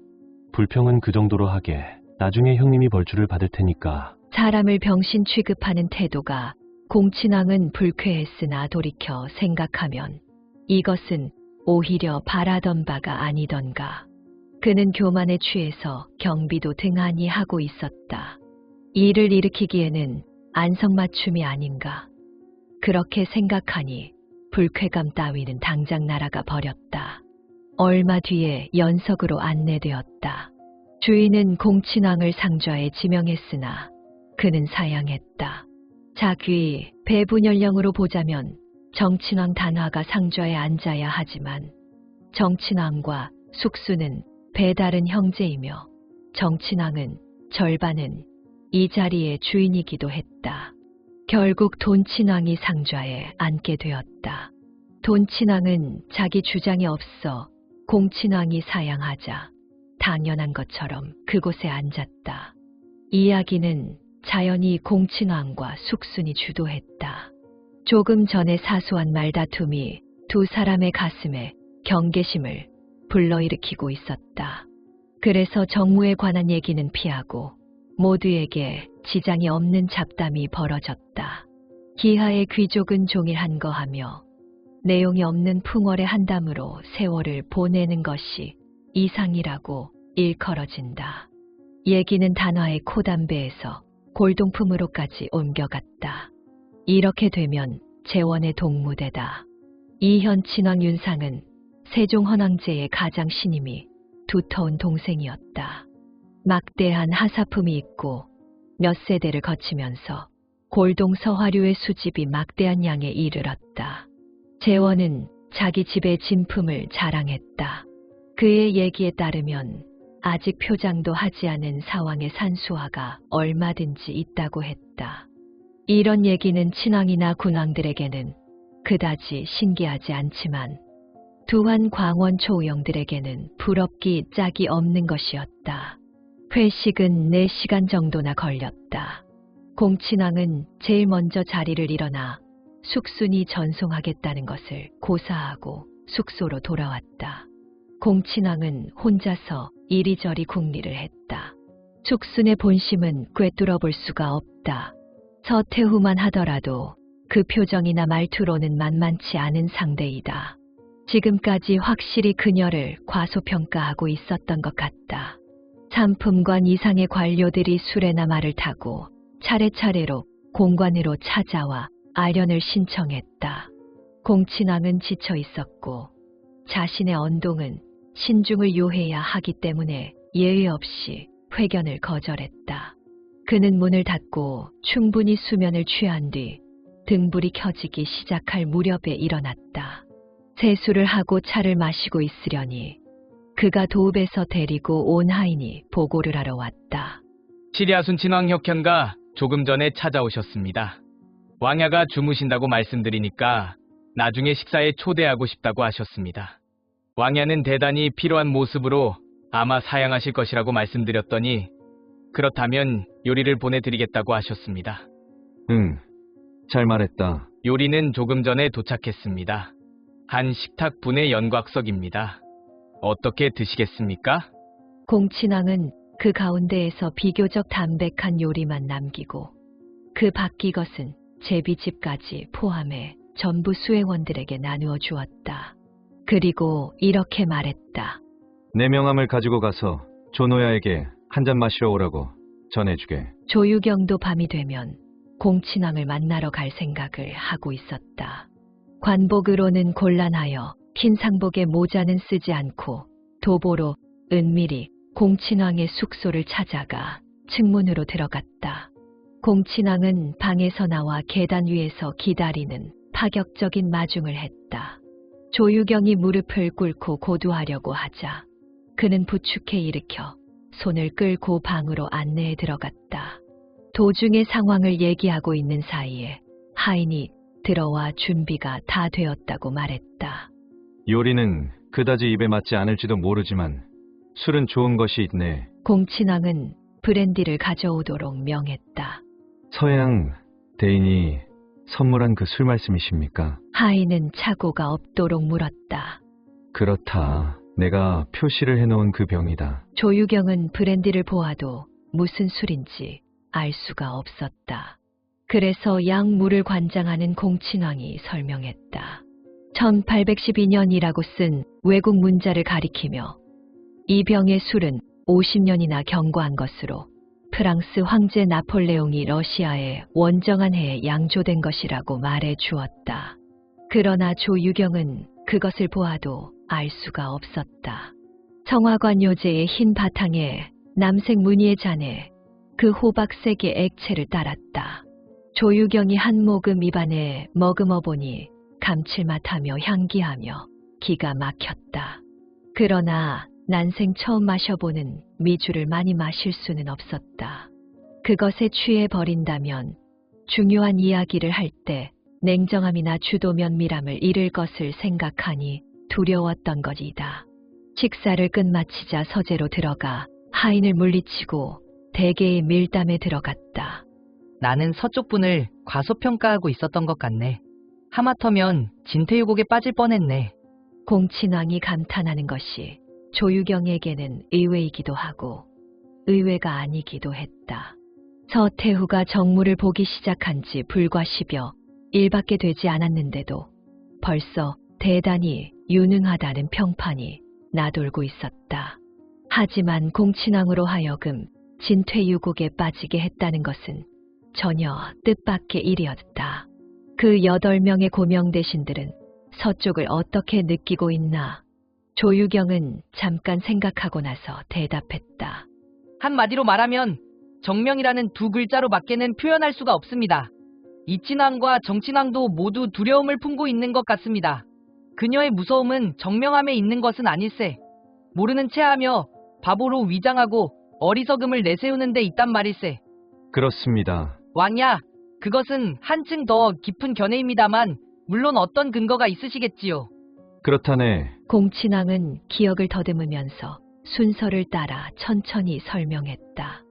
불평은 그 정도로 하게. 나중에 형님이 벌주를 받을 테니까. 사람을 병신 취급하는 태도가 공친왕은 불쾌했으나 돌이켜 생각하면 이것은 오히려 바라던 바가 아니던가. 그는 교만에 취해서 경비도 등한히 하고 있었다. 일을 일으키기에는 안성맞춤이 아닌가. 그렇게 생각하니 불쾌감 따위는 당장 날아가 버렸다. 얼마 뒤에 연석으로 안내되었다. 주인은 공친왕을 상좌에 지명했으나 그는 사양했다. 자귀, 배분연령으로 보자면 정친왕 단화가 상좌에 앉아야 하지만 정친왕과 숙수는 배다른 형제이며 정친왕은 절반은 이 자리의 주인이기도 했다. 결국 돈친왕이 상좌에 앉게 되었다. 돈친왕은 자기 주장이 없어 공친왕이 사양하자 당연한 것처럼 그곳에 앉았다. 이야기는 자연히 공친왕과 숙순이 주도했다. 조금 전에 사소한 말다툼이 두 사람의 가슴에 경계심을 불러일으키고 있었다. 그래서 정무에 관한 얘기는 피하고 모두에게 지장이 없는 잡담이 벌어졌다. 기하의 귀족은 종일 한거하며 내용이 없는 풍월의 한담으로 세월을 보내는 것이 이상이라고 일컬어진다. 얘기는 단화의 코담배에서 골동품으로까지 옮겨갔다. 이렇게 되면 재원의 동무대다. 이현 친왕 윤상은 세종 헌왕제의 가장 신임이 두터운 동생이었다. 막대한 하사품이 있고 몇 세대를 거치면서 골동 서화류의 수집이 막대한 양에 이르렀다. 재원은 자기 집의 진품을 자랑했다. 그의 얘기에 따르면 아직 표장도 하지 않은 사왕의 산수화가 얼마든지 있다고 했다. 이런 얘기는 친왕이나 군왕들에게는 그다지 신기하지 않지만 두한 광원 초우영들에게는 부럽기 짝이 없는 것이었다. 회식은 4시간 정도나 걸렸다. 공친왕은 제일 먼저 자리를 일어나 숙순이 전송하겠다는 것을 고사하고 숙소로 돌아왔다. 공친왕은 혼자서 이리저리 궁리를 했다. 숙순의 본심은 꿰뚫어 볼 수가 없다. 서태후만 하더라도 그 표정이나 말투로는 만만치 않은 상대이다. 지금까지 확실히 그녀를 과소평가하고 있었던 것 같다. 삼품관 이상의 관료들이 수레나 말을 타고 차례차례로 공관으로 찾아와 아련을 신청했다. 공친왕은 지쳐 있었고 자신의 언동은 신중을 요해야 하기 때문에 예의 없이 회견을 거절했다. 그는 문을 닫고 충분히 수면을 취한 뒤 등불이 켜지기 시작할 무렵에 일어났다. 세수를 하고 차를 마시고 있으려니 그가 도읍에서 데리고 온 하인이 보고를 하러 왔다. 시리아순 친왕 혁현가 조금 전에 찾아오셨습니다. 왕야가 주무신다고 말씀드리니까 나중에 식사에 초대하고 싶다고 하셨습니다. 왕야는 대단히 필요한 모습으로 아마 사양하실 것이라고 말씀드렸더니 그렇다면 요리를 보내드리겠다고 하셨습니다. 응, 잘 말했다. 요리는 조금 전에 도착했습니다. 한 식탁 분의 연곽석입니다. 어떻게 드시겠습니까? 공친왕은 그 가운데에서 비교적 담백한 요리만 남기고 그 바뀌 것은 제비집까지 포함해 전부 수행원들에게 나누어 주었다. 그리고 이렇게 말했다. 내 명함을 가지고 가서 조노야에게 한 잔 마시러 오라고 전해주게. 조유경도 밤이 되면 공친왕을 만나러 갈 생각을 하고 있었다. 관복으로는 곤란하여 흰 상복에 모자는 쓰지 않고 도보로 은밀히 공친왕의 숙소를 찾아가 측문으로 들어갔다. 공친왕은 방에서 나와 계단 위에서 기다리는 파격적인 마중을 했다. 조유경이 무릎을 꿇고 고두하려고 하자 그는 부축해 일으켜 손을 끌고 방으로 안내해 들어갔다. 도중에 상황을 얘기하고 있는 사이에 하인이 들어와 준비가 다 되었다고 말했다. 요리는 그다지 입에 맞지 않을지도 모르지만 술은 좋은 것이 있네. 공친왕은 브랜디를 가져오도록 명했다. 서양 대인이 선물한 그 술 말씀이십니까? 하인은 착오가 없도록 물었다. 그렇다. 내가 표시를 해놓은 그 병이다. 조유경은 브랜디를 보아도 무슨 술인지 알 수가 없었다. 그래서 약물을 관장하는 공친왕이 설명했다. 1812년이라고 쓴 외국 문자를 가리키며 이 병의 술은 50년이나 경과한 것으로 프랑스 황제 나폴레옹이 러시아에 원정한 해에 양조된 것이라고 말해 주었다. 그러나 조유경은 그것을 보아도 알 수가 없었다. 성화관 요제의 흰 바탕에 남색 무늬의 잔에 그 호박색의 액체를 따랐다. 조유경이 한 모금 입안에 머금어 보니 감칠맛하며 향기하며 기가 막혔다. 그러나 난생 처음 마셔보는 미주를 많이 마실 수는 없었다. 그것에 취해 버린다면 중요한 이야기를 할 때 냉정함이나 주도 면밀함을 잃을 것을 생각하니 두려웠던 것이다. 식사를 끝마치자 서재로 들어가 하인을 물리치고 대개의 밀담에 들어갔다. 나는 서쪽 분을 과소평가하고 있었던 것 같네. 하마터면 진퇴유곡에 빠질 뻔했네. 공친왕이 감탄하는 것이 조유경에게는 의외이기도 하고 의외가 아니기도 했다. 서태후가 정무를 보기 시작한 지 불과 10여 일밖에 되지 않았는데도 벌써 대단히 유능하다는 평판이 나돌고 있었다. 하지만 공친왕으로 하여금 진퇴유곡에 빠지게 했다는 것은 전혀 뜻밖의 일이었다. 그 8명의 고명대신들은 서쪽을 어떻게 느끼고 있나? 조유경은 잠깐 생각하고 나서 대답했다. 한마디로 말하면 정명이라는 두 글자로 밖에는 표현할 수가 없습니다. 이친왕과 정친왕도 모두 두려움을 품고 있는 것 같습니다. 그녀의 무서움은 정명함에 있는 것은 아닐세. 모르는 체하며 바보로 위장하고 어리석음을 내세우는 데 있단 말일세. 그렇습니다. 왕야, 그것은 한층 더 깊은 견해입니다만 물론 어떤 근거가 있으시겠지요. 그렇다네. 공친왕은 기억을 더듬으면서 순서를 따라 천천히 설명했다.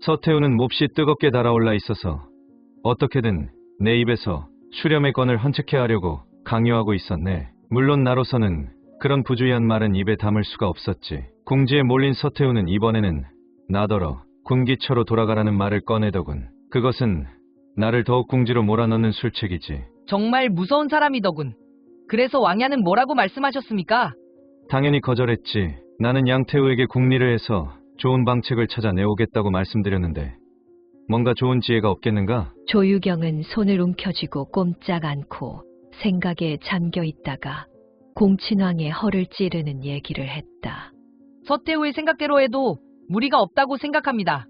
서태후는 몹시 뜨겁게 달아올라 있어서 어떻게든 내 입에서 수렴의 건을 헌책해 하려고 강요하고 있었네. 물론 나로서는 그런 부주의한 말은 입에 담을 수가 없었지. 궁지에 몰린 서태후는 이번에는 나더러 군기처로 돌아가라는 말을 꺼내더군. 그것은 나를 더욱 궁지로 몰아넣는 술책이지. 정말 무서운 사람이더군. 그래서 왕야는 뭐라고 말씀하셨습니까? 당연히 거절했지. 나는 양태우에게 궁리를 해서 좋은 방책을 찾아 내오겠다고 말씀드렸는데 뭔가 좋은 지혜가 없겠는가? 조유경은 손을 움켜쥐고 꼼짝 않고 생각에 잠겨 있다가 공친왕의 허를 찌르는 얘기를 했다. 서태후의 생각대로 해도 무리가 없다고 생각합니다.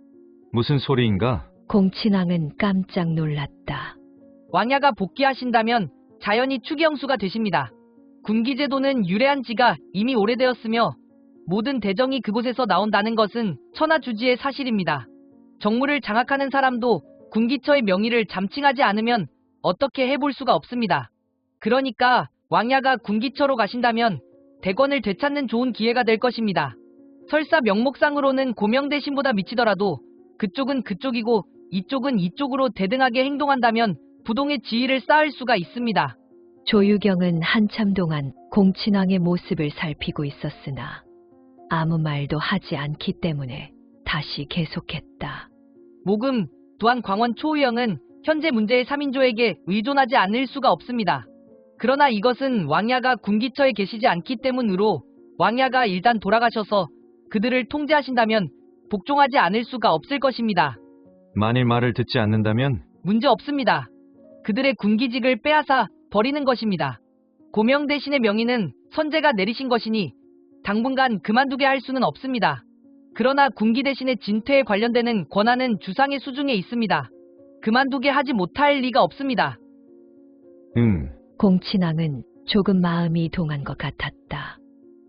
무슨 소리인가? 공친왕은 깜짝 놀랐다. 왕야가 복귀하신다면 자연히 추기영수가 되십니다. 군기제도는 유래한 지가 이미 오래되었으며 모든 대정이 그곳에서 나온다는 것은 천하주지의 사실입니다. 정무를 장악하는 사람도 군기처의 명의를 잠칭하지 않으면 어떻게 해볼 수가 없습니다. 그러니까 왕야가 군기처로 가신다면 대권을 되찾는 좋은 기회가 될 것입니다. 설사 명목상으로는 고명대신보다 미치더라도 그쪽은 그쪽이고 이쪽은 이쪽으로 대등하게 행동한다면 부동의 지위를 쌓을 수가 있습니다. 조유경은 한참 동안 공친왕의 모습을 살피고 있었으나 아무 말도 하지 않기 때문에 다시 계속했다. 모금, 도안 광원 초의영은 현재 문제의 3인조에게 의존하지 않을 수가 없습니다. 그러나 이것은 왕야가 군기처에 계시지 않기 때문으로 왕야가 일단 돌아가셔서 그들을 통제하신다면 복종하지 않을 수가 없을 것입니다. 만일 말을 듣지 않는다면? 문제 없습니다. 그들의 군기직을 빼앗아 버리는 것입니다. 고명 대신의 명의는 선제가 내리신 것이니 당분간 그만두게 할 수는 없습니다. 그러나 군기 대신의 진퇴에 관련되는 권한은 주상의 수중에 있습니다. 그만두게 하지 못할 리가 없습니다. 공친왕은 조금 마음이 동한 것 같았다.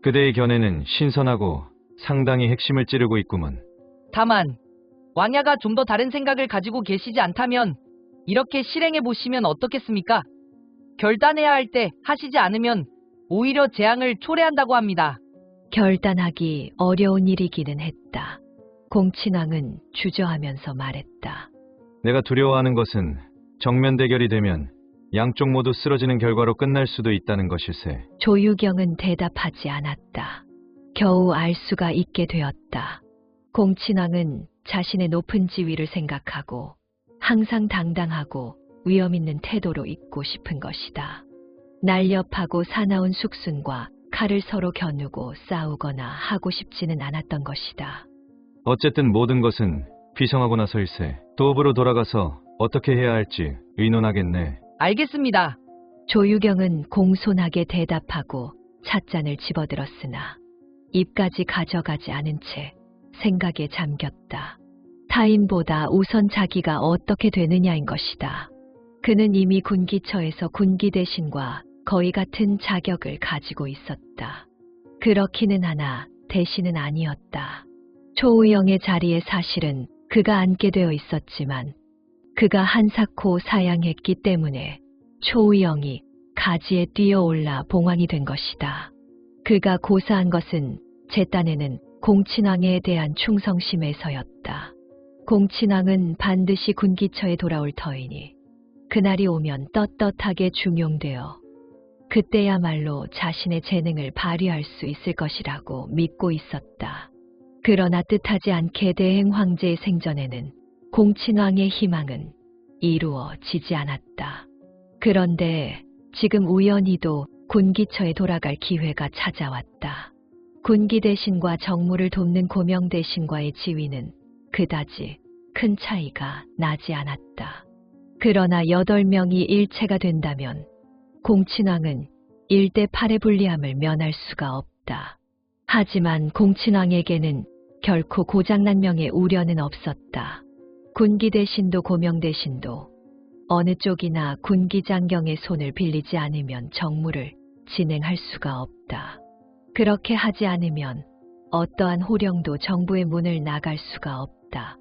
그대의 견해는 신선하고 상당히 핵심을 찌르고 있구먼. 다만 왕야가 좀 더 다른 생각을 가지고 계시지 않다면 이렇게 실행해 보시면 어떻겠습니까? 결단해야 할 때 하시지 않으면 오히려 재앙을 초래한다고 합니다. 결단하기 어려운 일이기는 했다. 공친왕은 주저하면서 말했다. 내가 두려워하는 것은 정면 대결이 되면 양쪽 모두 쓰러지는 결과로 끝날 수도 있다는 것일세. 조유경은 대답하지 않았다. 겨우 알 수가 있게 되었다. 공친왕은 자신의 높은 지위를 생각하고 항상 당당하고 위험 있는 태도로 있고 싶은 것이다. 날렵하고 사나운 숙순과 칼을 서로 겨누고 싸우거나 하고 싶지는 않았던 것이다. 어쨌든 모든 것은 비성하고 나서일세. 도읍으로 돌아가서 어떻게 해야 할지 의논하겠네. 알겠습니다. 조유경은 공손하게 대답하고 찻잔을 집어들었으나 입까지 가져가지 않은 채 생각에 잠겼다. 타인보다 우선 자기가 어떻게 되느냐인 것이다. 그는 이미 군기처에서 군기 대신과 거의 같은 자격을 가지고 있었다. 그렇기는 하나 대신은 아니었다. 초우영의 자리에 사실은 그가 앉게 되어 있었지만 그가 한사코 사양했기 때문에 초우영이 가지에 뛰어올라 봉황이 된 것이다. 그가 고사한 것은 제 딴에는 공친왕에 대한 충성심에서였다. 공친왕은 반드시 군기처에 돌아올 터이니 그날이 오면 떳떳하게 중용되어 그때야말로 자신의 재능을 발휘할 수 있을 것이라고 믿고 있었다. 그러나 뜻하지 않게 대행 황제의 생전에는 공친왕의 희망은 이루어지지 않았다. 그런데 지금 우연히도 군기처에 돌아갈 기회가 찾아왔다. 군기 대신과 정무를 돕는 고명 대신과의 지위는 그다지 큰 차이가 나지 않았다. 그러나 8명이 일체가 된다면 공친왕은 1대 8의 불리함을 면할 수가 없다. 하지만 공친왕에게는 결코 고장난 명의 우려는 없었다. 군기 대신도 고명 대신도 어느 쪽이나 군기장경의 손을 빌리지 않으면 정무를 진행할 수가 없다. 그렇게 하지 않으면 어떠한 호령도 정부의 문을 나갈 수가 없다.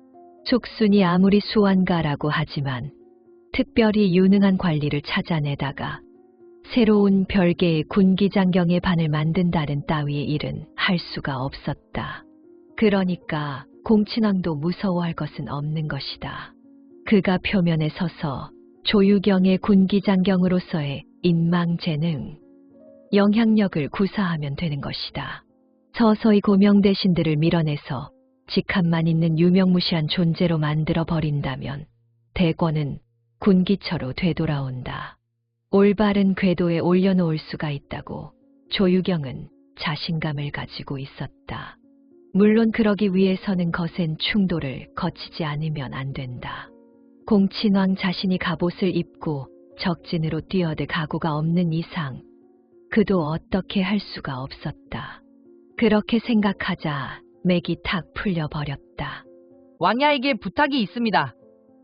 숙순이 아무리 수완가라고 하지만 특별히 유능한 관리를 찾아내다가 새로운 별개의 군기장경의 반을 만든다는 따위의 일은 할 수가 없었다. 그러니까 공친왕도 무서워할 것은 없는 것이다. 그가 표면에 서서 조유경의 군기장경으로서의 인망 재능, 영향력을 구사하면 되는 것이다. 서서히 고명 대신들을 밀어내서 직함만 있는 유명무시한 존재로 만들어 버린다면 대권은 군기처로 되돌아온다. 올바른 궤도에 올려놓을 수가 있다고 조유경은 자신감을 가지고 있었다. 물론 그러기 위해서는 거센 충돌을 거치지 않으면 안 된다. 공친왕 자신이 갑옷을 입고 적진으로 뛰어들 각오가 없는 이상 그도 어떻게 할 수가 없었다. 그렇게 생각하자 맥이 탁 풀려버렸다. 왕야에게 부탁이 있습니다.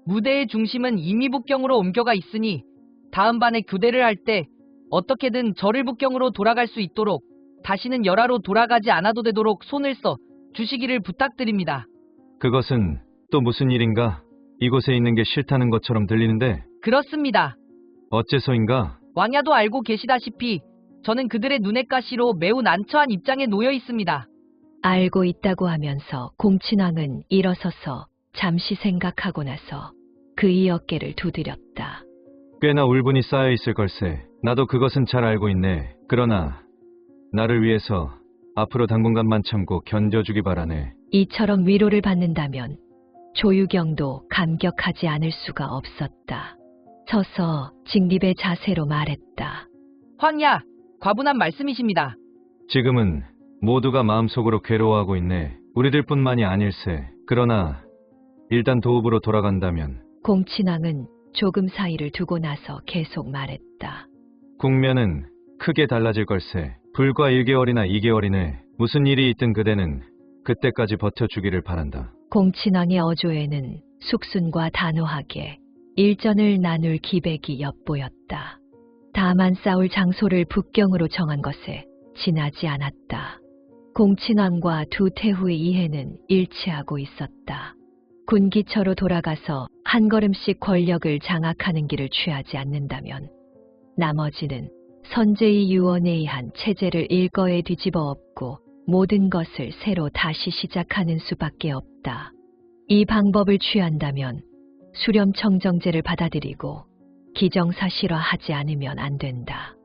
무대의 중심은 이미 북경으로 옮겨가 있으니 다음 반에 교대를 할 때 어떻게든 저를 북경으로 돌아갈 수 있도록 다시는 열하로 돌아가지 않아도 되도록 손을 써 주시기를 부탁드립니다. 그것은 또 무슨 일인가? 이곳에 있는 게 싫다는 것처럼 들리는데 그렇습니다. 어째서인가? 왕야도 알고 계시다시피 저는 그들의 눈엣 가시로 매우 난처한 입장에 놓여 있습니다. 알고 있다고 하면서 공친왕은 일어서서 잠시 생각하고 나서 그의 어깨를 두드렸다. 꽤나 울분이 쌓여 있을 걸세. 나도 그것은 잘 알고 있네. 그러나 나를 위해서 앞으로 당분간만 참고 견뎌주기 바라네. 이처럼 위로를 받는다면 조유경도 감격하지 않을 수가 없었다. 서서 직립의 자세로 말했다. 황야, 과분한 말씀이십니다. 지금은 모두가 마음속으로 괴로워하고 있네. 우리들뿐만이 아닐세. 그러나 일단 도읍으로 돌아간다면 공친왕은 조금 사이를 두고 나서 계속 말했다. 국면은 크게 달라질 걸세. 불과 1개월이나 2개월이네. 무슨 일이 있든 그대는 그때까지 버텨주기를 바란다. 공친왕의 어조에는 숙순과 단호하게 일전을 나눌 기백이 엿보였다. 다만 싸울 장소를 북경으로 정한 것에 지나지 않았다. 공친왕과 두 태후의 이해는 일치하고 있었다. 군기처로 돌아가서 한 걸음씩 권력을 장악하는 길을 취하지 않는다면 나머지는 선제의 유언에 의한 체제를 일거에 뒤집어 엎고 모든 것을 새로 다시 시작하는 수밖에 없다. 이 방법을 취한다면 수렴청정제를 받아들이고 기정사실화하지 않으면 안 된다.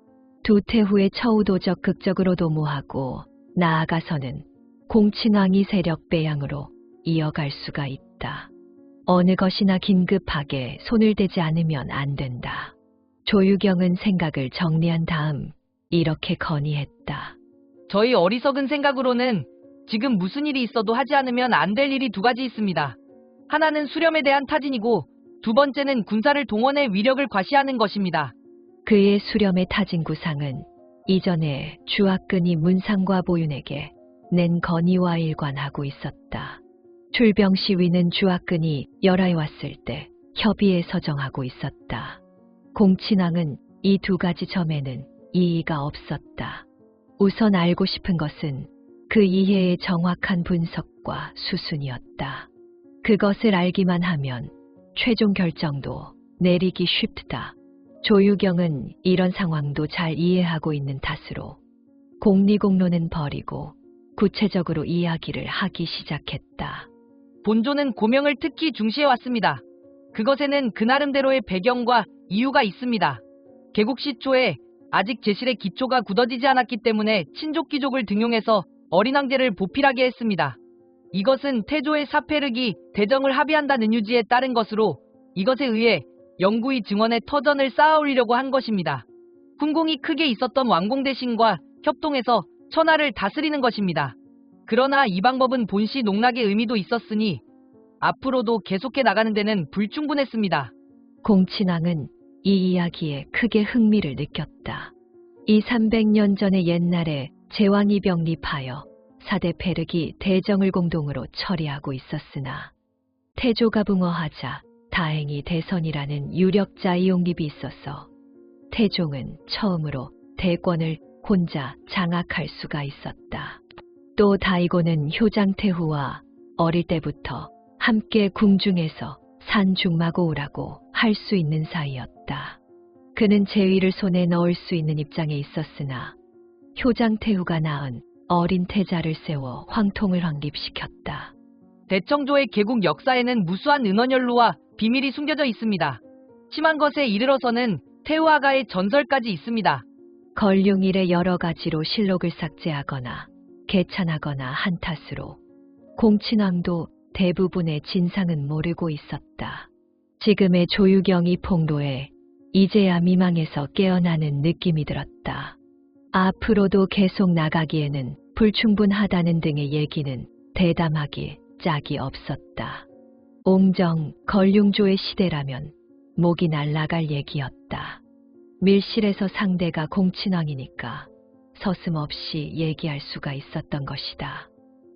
두태후의 처우도적 극적으로 도모하고 나아가서는 공친왕이 세력 배양으로 이어갈 수가 있다. 어느 것이나 긴급하게 손을 대지 않으면 안 된다. 조유경은 생각을 정리한 다음 이렇게 건의했다. 저희 어리석은 생각으로는 지금 무슨 일이 있어도 하지 않으면 안 될 일이 두 가지 있습니다. 하나는 수렴에 대한 타진이고 두 번째는 군사를 동원해 위력을 과시하는 것입니다. 그의 수렴의 타진 구상은 이전에 주학근이 문상과 보윤에게 낸 건의와 일관하고 있었다. 출병 시위는 주학근이 열하에 왔을 때 협의에 서정하고 있었다. 공친왕은 이 두 가지 점에는 이의가 없었다. 우선 알고 싶은 것은 그 이해의 정확한 분석과 수순이었다. 그것을 알기만 하면 최종 결정도 내리기 쉽다. 조유경은 이런 상황도 잘 이해하고 있는 탓으로 공리공론은 버리고 구체적으로 이야기를 하기 시작했다. 본조는 고명을 특히 중시해왔습니다. 그것에는 그 나름대로의 배경과 이유가 있습니다. 개국시 초에 아직 제실의 기초가 굳어지지 않았기 때문에 친족귀족을 등용해서 어린 황제를 보필하게 했습니다. 이것은 태조의 사패르기 대정을 합의한다는 유지에 따른 것으로 이것에 의해 영구히 증원의 터전을 쌓아올리려고 한 것입니다. 훈공이 크게 있었던 왕공 대신과 협동해서 천하를 다스리는 것입니다. 그러나 이 방법은 본시 농락의 의미도 있었으니 앞으로도 계속해 나가는 데는 불충분했습니다. 공친왕은 이 이야기에 크게 흥미를 느꼈다. 이 300년 전의 옛날에 제왕이 병립하여 사대 페르기 대정을 공동으로 처리하고 있었으나 태조가 붕어하자 다행히 대선이라는 유력자의 용립이 있어서 태종은 처음으로 대권을 혼자 장악할 수가 있었다. 또 다이고는 효장태후와 어릴 때부터 함께 궁중에서 산중마고우라고 할 수 있는 사이였다. 그는 제위를 손에 넣을 수 있는 입장에 있었으나 효장태후가 낳은 어린 태자를 세워 황통을 확립시켰다. 대청조의 개국 역사에는 무수한 은원연루와 비밀이 숨겨져 있습니다. 심한 것에 이르러서는 태후아가의 전설까지 있습니다. 걸륭일의 여러 가지로 실록을 삭제하거나 개찬하거나 한 탓으로 공친왕도 대부분의 진상은 모르고 있었다. 지금의 조유경이 폭로해 이제야 미망에서 깨어나는 느낌이 들었다. 앞으로도 계속 나가기에는 불충분하다는 등의 얘기는 대담하기 짝이 없었다. 옹정, 걸륭조의 시대라면 목이 날아갈 얘기였다. 밀실에서 상대가 공친왕이니까 서슴없이 얘기할 수가 있었던 것이다.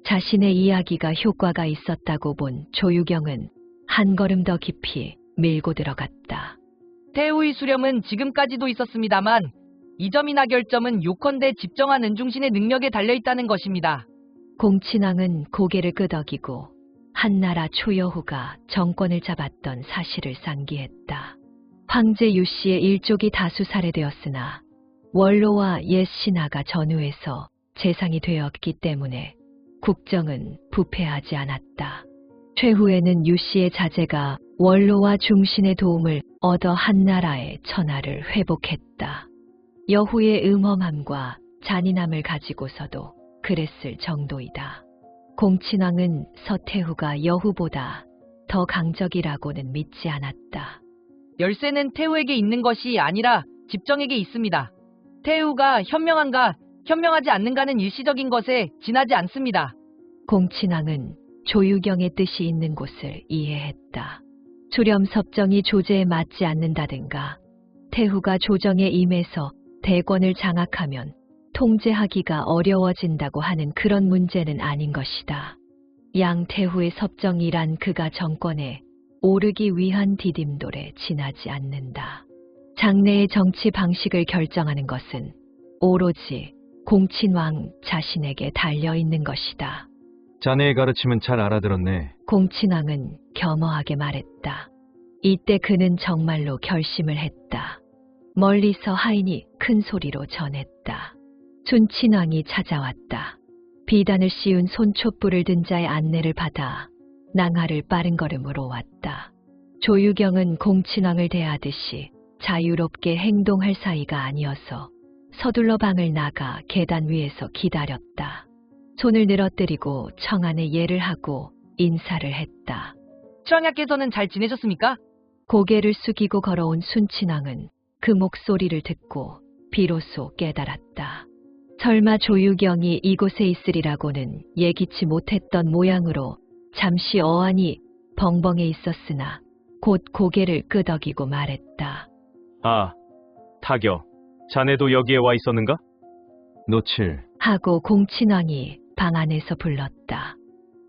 자신의 이야기가 효과가 있었다고 본 조유경은 한 걸음 더 깊이 밀고 들어갔다. 태후의 수렴은 지금까지도 있었습니다만 이 점이나 결점은 요컨대 집정한 은중신의 능력에 달려있다는 것입니다. 공친왕은 고개를 끄덕이고 한나라 초여후가 정권을 잡았던 사실을 상기했다. 황제 유씨의 일족이 다수 살해되었으나 원로와 옛 신하가 전후해서 재상이 되었기 때문에 국정은 부패하지 않았다. 최후에는 유씨의 자제가 원로와 중신의 도움을 얻어 한나라의 천하를 회복했다. 여후의 음험함과 잔인함을 가지고서도 그랬을 정도이다. 공친왕은 서태후가 여후보다 더 강적이라고는 믿지 않았다. 열쇠는 태후에게 있는 것이 아니라 집정에게 있습니다. 태후가 현명한가 현명하지 않는가는 일시적인 것에 지나지 않습니다. 공친왕은 조유경의 뜻이 있는 곳을 이해했다. 수렴섭정이 조제에 맞지 않는다든가 태후가 조정에 임해서 대권을 장악하면 통제하기가 어려워진다고 하는 그런 문제는 아닌 것이다. 양태후의 섭정이란 그가 정권에 오르기 위한 디딤돌에 지나지 않는다. 장래의 정치 방식을 결정하는 것은 오로지 공친왕 자신에게 달려있는 것이다. 자네의 가르침은 잘 알아들었네. 공친왕은 겸허하게 말했다. 이때 그는 정말로 결심을 했다. 멀리서 하인이 큰 소리로 전했다. 순친왕이 찾아왔다. 비단을 씌운 손촛불을 든 자의 안내를 받아 낭하를 빠른 걸음으로 왔다. 조유경은 공친왕을 대하듯이 자유롭게 행동할 사이가 아니어서 서둘러 방을 나가 계단 위에서 기다렸다. 손을 늘어뜨리고 청안에 예를 하고 인사를 했다. 칠왕야께서는 잘 지내셨습니까? 고개를 숙이고 걸어온 순친왕은 그 목소리를 듣고 비로소 깨달았다. 설마 조유경이 이곳에 있으리라고는 예기치 못했던 모양으로 잠시 어안이 벙벙해 있었으나 곧 고개를 끄덕이고 말했다. 아, 타겨. 자네도 여기에 와 있었는가? 노칠, 하고 공친왕이 방 안에서 불렀다.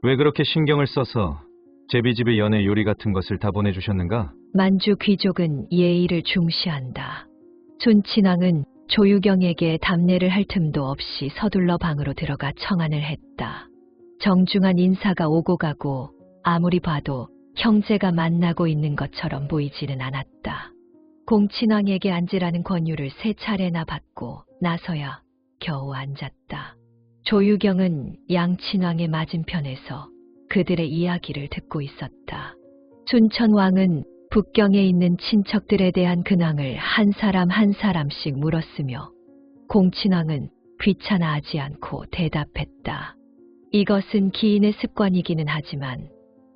왜 그렇게 신경을 써서 제비집의 연애 요리 같은 것을 다 보내주셨는가? 만주 귀족은 예의를 중시한다. 순친왕은 조유경에게 답례를 할 틈도 없이 서둘러 방으로 들어가 청안을 했다. 정중한 인사가 오고 가고 아무리 봐도 형제가 만나고 있는 것처럼 보이지는 않았다. 공친왕에게 앉으라는 권유를 3차례나 받고 나서야 겨우 앉았다. 조유경은 양친왕의 맞은편에서 그들의 이야기를 듣고 있었다. 순천왕은 북경에 있는 친척들에 대한 근황을 한 사람 한 사람씩 물었으며 공친왕은 귀찮아하지 않고 대답했다. 이것은 기인의 습관이기는 하지만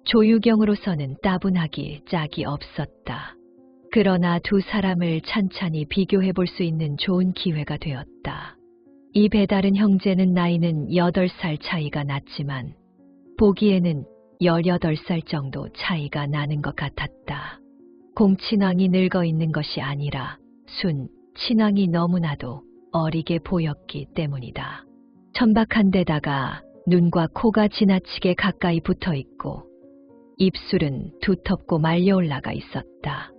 조유경으로서는 따분하기 짝이 없었다. 그러나 두 사람을 찬찬히 비교해 볼 수 있는 좋은 기회가 되었다. 이 배다른 형제는 나이는 8살 차이가 났지만 보기에는 18살 정도 차이가 나는 것 같았다. 공친왕이 늙어 있는 것이 아니라 순친왕이 너무나도 어리게 보였기 때문이다. 천박한 데다가 눈과 코가 지나치게 가까이 붙어 있고 입술은 두텁고 말려 올라가 있었다.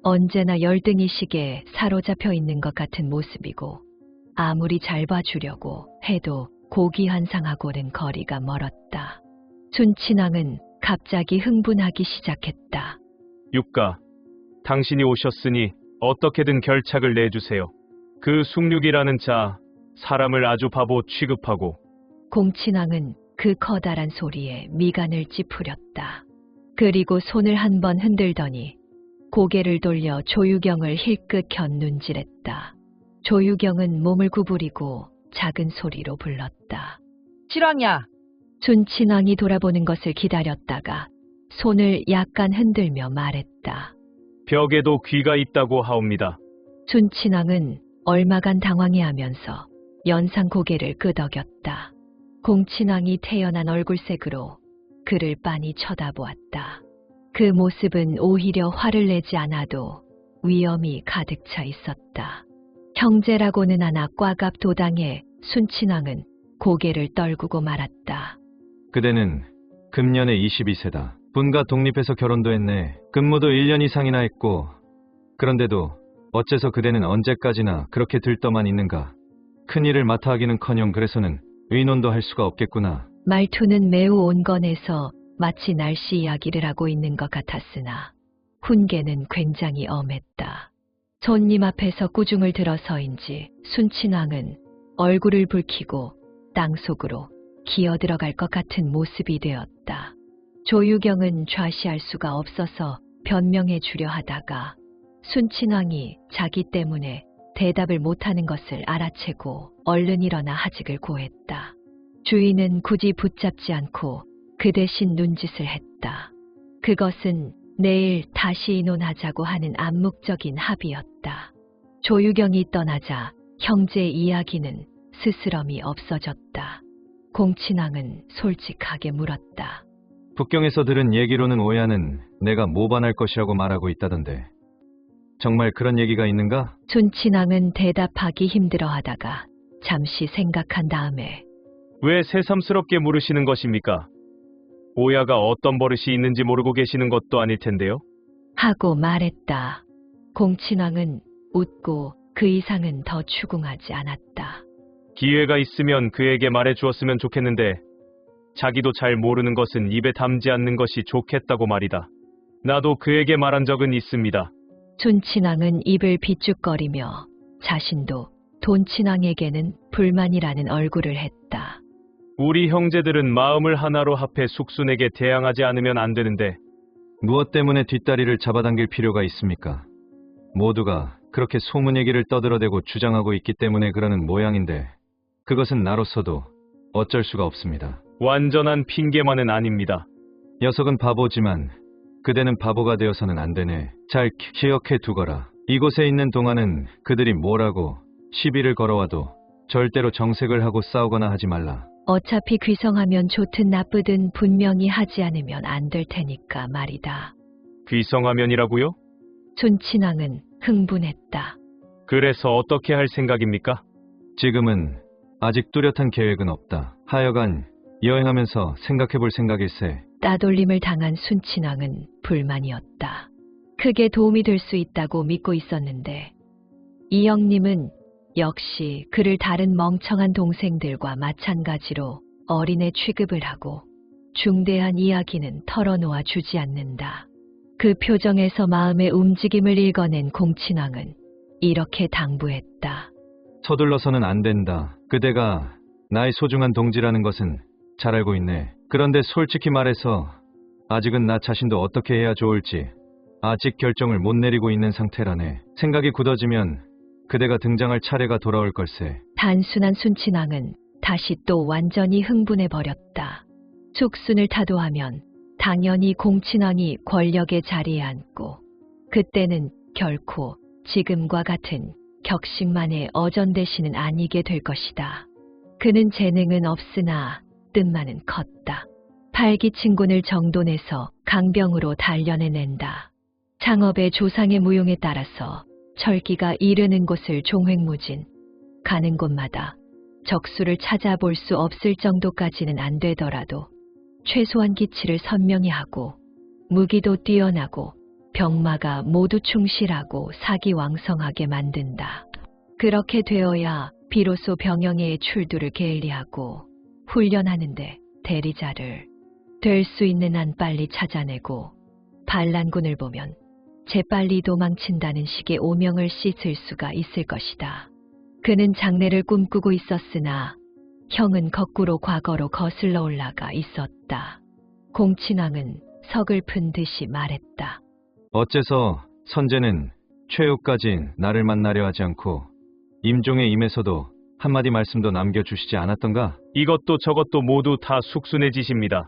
언제나 열등의식에 사로잡혀 있는 것 같은 모습이고 아무리 잘 봐주려고 해도 고귀한상하고는 거리가 멀었다. 순친왕은 갑자기 흥분하기 시작했다. 육가, 당신이 오셨으니 어떻게든 결착을 내주세요. 그 숭륙이라는 자, 사람을 아주 바보 취급하고. 공친왕은 그 커다란 소리에 미간을 찌푸렸다. 그리고 손을 한 번 흔들더니 고개를 돌려 조유경을 힐끗 곁눈질했다. 조유경은 몸을 구부리고 작은 소리로 불렀다. 칠왕야. 순친왕이 돌아보는 것을 기다렸다가 손을 약간 흔들며 말했다. 벽에도 귀가 있다고 하옵니다. 순친왕은 얼마간 당황해하면서 연상 고개를 끄덕였다. 공친왕이 태연한 얼굴색으로 그를 빤히 쳐다보았다. 그 모습은 오히려 화를 내지 않아도 위험이 가득 차 있었다. 형제라고는 하나 꽈갑 도당해 순친왕은 고개를 떨구고 말았다. 그대는 금년에 22세다. 분가 독립해서 결혼도 했네. 근무도 1년 이상이나 했고 그런데도 어째서 그대는 언제까지나 그렇게 들떠만 있는가? 큰일을 맡아 하기는커녕 그래서는 의논도 할 수가 없겠구나. 말투는 매우 온건해서 마치 날씨 이야기를 하고 있는 것 같았으나 훈계는 굉장히 엄했다. 손님 앞에서 꾸중을 들어서인지 순친왕은 얼굴을 붉히고 땅속으로 기어들어갈 것 같은 모습이 되었다. 조유경은 좌시할 수가 없어서 변명해 주려 하다가 순친왕이 자기 때문에 대답을 못하는 것을 알아채고 얼른 일어나 하직을 고했다. 주인은 굳이 붙잡지 않고 그 대신 눈짓을 했다. 그것은 내일 다시 의논하자고 하는 암묵적인 합의였다. 조유경이 떠나자 형제의 이야기는 스스럼이 없어졌다. 공친왕은 솔직하게 물었다. 북경에서 들은 얘기로는 오야는 내가 모반할 것이라고 말하고 있다던데 정말 그런 얘기가 있는가? 순친왕은 대답하기 힘들어하다가 잠시 생각한 다음에 왜 새삼스럽게 물으시는 것입니까? 오야가 어떤 버릇이 있는지 모르고 계시는 것도 아닐 텐데요. 하고 말했다. 공친왕은 웃고 그 이상은 더 추궁하지 않았다. 기회가 있으면 그에게 말해 주었으면 좋겠는데 자기도 잘 모르는 것은 입에 담지 않는 것이 좋겠다고 말이다. 나도 그에게 말한 적은 있습니다. 순친왕은 입을 비쭉거리며 자신도 돈친왕에게는 불만이라는 얼굴을 했다. 우리 형제들은 마음을 하나로 합해 숙순에게 대항하지 않으면 안 되는데 무엇 때문에 뒷다리를 잡아당길 필요가 있습니까? 모두가 그렇게 소문 얘기를 떠들어대고 주장하고 있기 때문에 그러는 모양인데 그것은 나로서도 어쩔 수가 없습니다. 완전한 핑계만은 아닙니다. 녀석은 바보지만 그대는 바보가 되어서는 안 되네. 잘 기억해 두거라. 이곳에 있는 동안은 그들이 뭐라고 시비를 걸어와도 절대로 정색을 하고 싸우거나 하지 말라. 어차피 귀성하면 좋든 나쁘든 분명히 하지 않으면 안 될 테니까 말이다. 귀성하면이라고요? 순친왕은 흥분했다. 그래서 어떻게 할 생각입니까? 지금은 아직 뚜렷한 계획은 없다. 하여간 여행하면서 생각해 볼 생각일세. 따돌림을 당한 순친왕은 불만이었다. 크게 도움이 될 수 있다고 믿고 있었는데 이영님은 역시 그를 다른 멍청한 동생들과 마찬가지로 어린애 취급을 하고 중대한 이야기는 털어놓아 주지 않는다. 그 표정에서 마음의 움직임을 읽어낸 공친왕은 이렇게 당부했다. 서둘러서는 안 된다. 그대가 나의 소중한 동지라는 것은 잘 알고 있네. 그런데 솔직히 말해서 아직은 나 자신도 어떻게 해야 좋을지 아직 결정을 못 내리고 있는 상태라네. 생각이 굳어지면 그대가 등장할 차례가 돌아올 걸세. 단순한 순친왕은 다시 또 완전히 흥분해버렸다. 숙순을 타도하면 당연히 공친왕이 권력의 자리에 앉고 그때는 결코 지금과 같은 격식만의 어전대신은 아니게 될 것이다. 그는 재능은 없으나 뜻만은 컸다. 팔기친군을 정돈해서 강병으로 단련해낸다. 창업의 조상의 무용에 따라서 철기가 이르는 곳을 종횡무진, 가는 곳마다 적수를 찾아볼 수 없을 정도까지는 안 되더라도 최소한 기치를 선명히 하고 무기도 뛰어나고 병마가 모두 충실하고 사기왕성하게 만든다. 그렇게 되어야 비로소 병영의 출두를 게을리하고 훈련하는데 대리자를 될 수 있는 한 빨리 찾아내고 반란군을 보면 재빨리 도망친다는 식의 오명을 씻을 수가 있을 것이다. 그는 장래를 꿈꾸고 있었으나 형은 거꾸로 과거로 거슬러 올라가 있었다. 공친왕은 서글픈 듯이 말했다. 어째서 선제는 최후까지 나를 만나려 하지 않고 임종의 임에서도 한마디 말씀도 남겨주시지 않았던가? 이것도 저것도 모두 다 숙순의 짓입니다.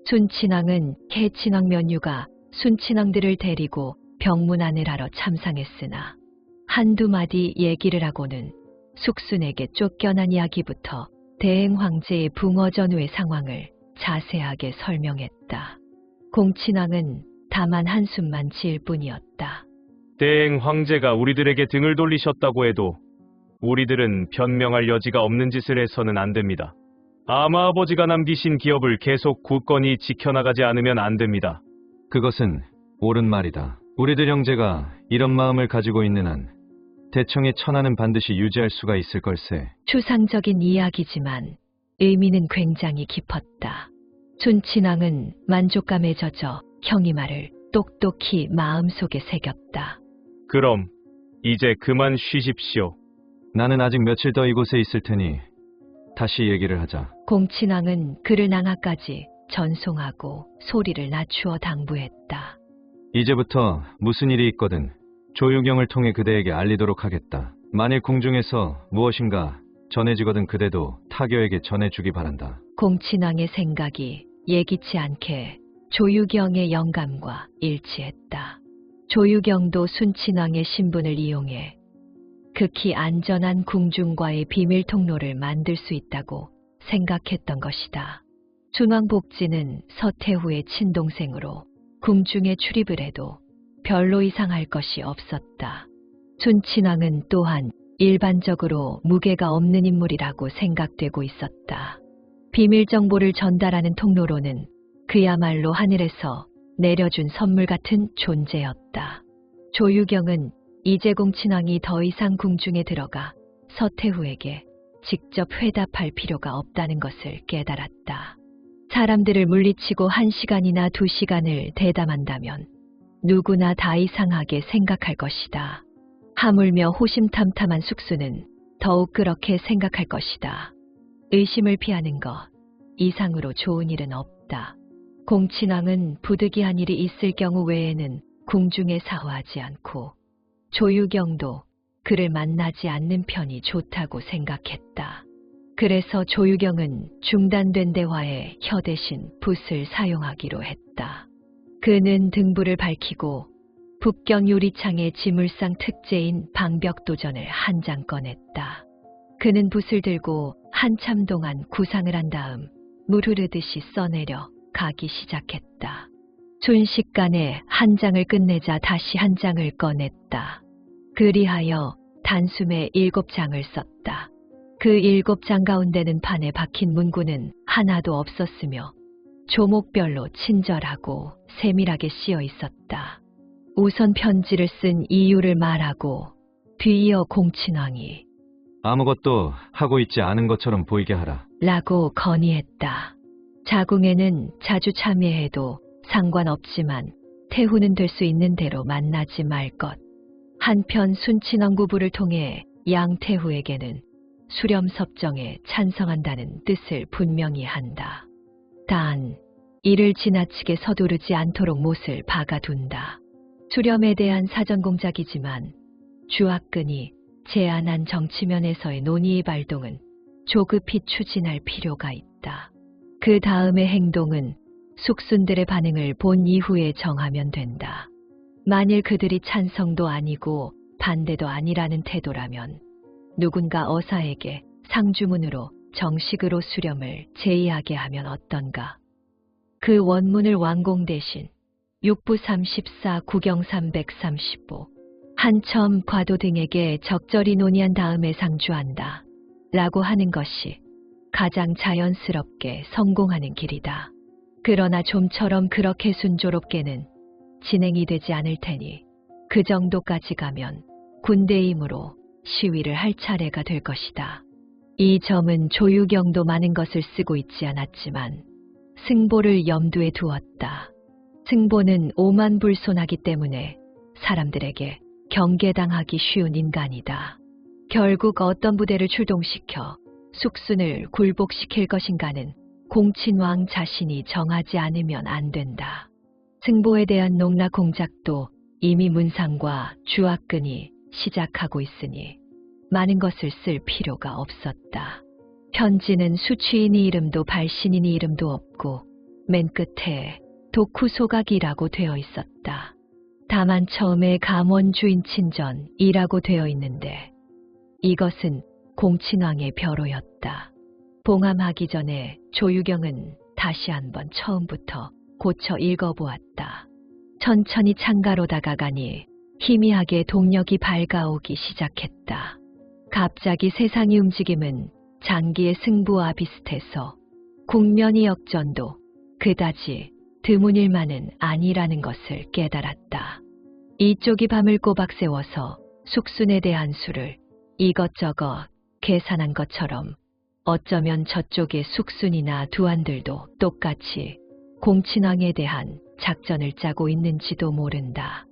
순친왕은 개친왕 면유가 순친왕들을 데리고 병문안을 하러 참상했으나 한두 마디 얘기를 하고는 숙순에게 쫓겨난 이야기부터 대행 황제의 붕어 전후의 상황을 자세하게 설명했다. 공친왕은 다만 한숨만 지을 뿐이었다. 대행 황제가 우리들에게 등을 돌리셨다고 해도 우리들은 변명할 여지가 없는 짓을 해서는 안 됩니다. 아마 아버지가 남기신 기업을 계속 굳건히 지켜나가지 않으면 안 됩니다. 그것은 옳은 말이다. 우리들 형제가 이런 마음을 가지고 있는 한 대청의 천하는 반드시 유지할 수가 있을 걸세. 추상적인 이야기지만 의미는 굉장히 깊었다. 순친왕은 만족감에 젖어 형이 말을 똑똑히 마음속에 새겼다. 그럼 이제 그만 쉬십시오. 나는 아직 며칠 더 이곳에 있을 테니 다시 얘기를 하자. 공친왕은 그를 낭하까지 전송하고 소리를 낮추어 당부했다. 이제부터 무슨 일이 있거든 조유경을 통해 그대에게 알리도록 하겠다. 만일 궁중에서 무엇인가 전해지거든 그대도 타교에게 전해주기 바란다. 공친왕의 생각이 예기치 않게 조유경의 영감과 일치했다. 조유경도 순친왕의 신분을 이용해 극히 안전한 궁중과의 비밀 통로를 만들 수 있다고 생각했던 것이다. 준왕복지는 서태후의 친동생으로 궁중에 출입을 해도 별로 이상할 것이 없었다. 순친왕은 또한 일반적으로 무게가 없는 인물이라고 생각되고 있었다. 비밀 정보를 전달하는 통로로는 그야말로 하늘에서 내려준 선물 같은 존재였다. 조유경은 이제 공친왕이 더 이상 궁중에 들어가 서태후에게 직접 회답할 필요가 없다는 것을 깨달았다. 사람들을 물리치고 1시간이나 2시간을 대담한다면 누구나 다 이상하게 생각할 것이다. 하물며 호심탐탐한 숙수는 더욱 그렇게 생각할 것이다. 의심을 피하는 것 이상으로 좋은 일은 없다. 공친왕은 부득이한 일이 있을 경우 외에는 궁중에 사화하지 않고 조유경도 그를 만나지 않는 편이 좋다고 생각했다. 그래서 조유경은 중단된 대화에 혀 대신 붓을 사용하기로 했다. 그는 등불을 밝히고 북경 유리창의 지물상 특제인 방벽도전을 한 장 꺼냈다. 그는 붓을 들고 한참 동안 구상을 한 다음 물 흐르듯이 써내려 가기 시작했다. 순식간에 한 장을 끝내자 다시 한 장을 꺼냈다. 그리하여 단숨에 7장을 썼다. 그 7장 가운데는 판에 박힌 문구는 하나도 없었으며 조목별로 친절하고 세밀하게 씌어 있었다. 우선 편지를 쓴 이유를 말하고 뒤이어 공친왕이 아무것도 하고 있지 않은 것처럼 보이게 하라. 라고 건의했다. 자궁에는 자주 참여해도 상관없지만 태후는 될 수 있는 대로 만나지 말 것. 한편 순친왕 부부를 통해 양태후에게는 수렴섭정에 찬성한다는 뜻을 분명히 한다. 단 이를 지나치게 서두르지 않도록 못을 박아둔다. 수렴에 대한 사전 공작이지만 주학근이 제안한 정치면에서의 논의의 발동은 조급히 추진할 필요가 있다. 그 다음의 행동은 숙순들의 반응을 본 이후에 정하면 된다. 만일 그들이 찬성도 아니고 반대도 아니라는 태도라면 누군가 어사에게 상주문으로 정식으로 수렴을 제의하게 하면 어떤가. 그 원문을 왕공 대신 육부 34 구경 335 한첨 과도 등에게 적절히 논의한 다음에 상주한다. 라고 하는 것이 가장 자연스럽게 성공하는 길이다. 그러나 좀처럼 그렇게 순조롭게는 진행이 되지 않을 테니 그 정도까지 가면 군대임으로 시위를 할 차례가 될 것이다. 이 점은 조유경도 많은 것을 쓰고 있지 않았지만 승보를 염두에 두었다. 승보는 오만불손하기 때문에 사람들에게 경계당하기 쉬운 인간이다. 결국 어떤 부대를 출동시켜 숙순을 굴복시킬 것인가는 공친왕 자신이 정하지 않으면 안 된다. 승보에 대한 농락 공작도 이미 문상과 주학근이 시작하고 있으니 많은 것을 쓸 필요가 없었다. 편지는 수취인이 이름도 발신인이 이름도 없고 맨 끝에 독후소각이라고 되어 있었다. 다만 처음에 감원 주인 친전이라고 되어 있는데 이것은 공친왕의 벼로였다. 봉함하기 전에 조유경은 다시 한번 처음부터 고쳐 읽어보았다. 천천히 창가로 다가가니 희미하게 동력이 밝아오기 시작했다. 갑자기 세상의 움직임은 장기의 승부와 비슷해서 국면의 역전도 그다지 드문 일만은 아니라는 것을 깨달았다. 이쪽이 밤을 꼬박 세워서 숙순에 대한 수를 이것저것 계산한 것처럼 어쩌면 저쪽의 숙순이나 두안들도 똑같이 공친왕에 대한 작전을 짜고 있는지도 모른다.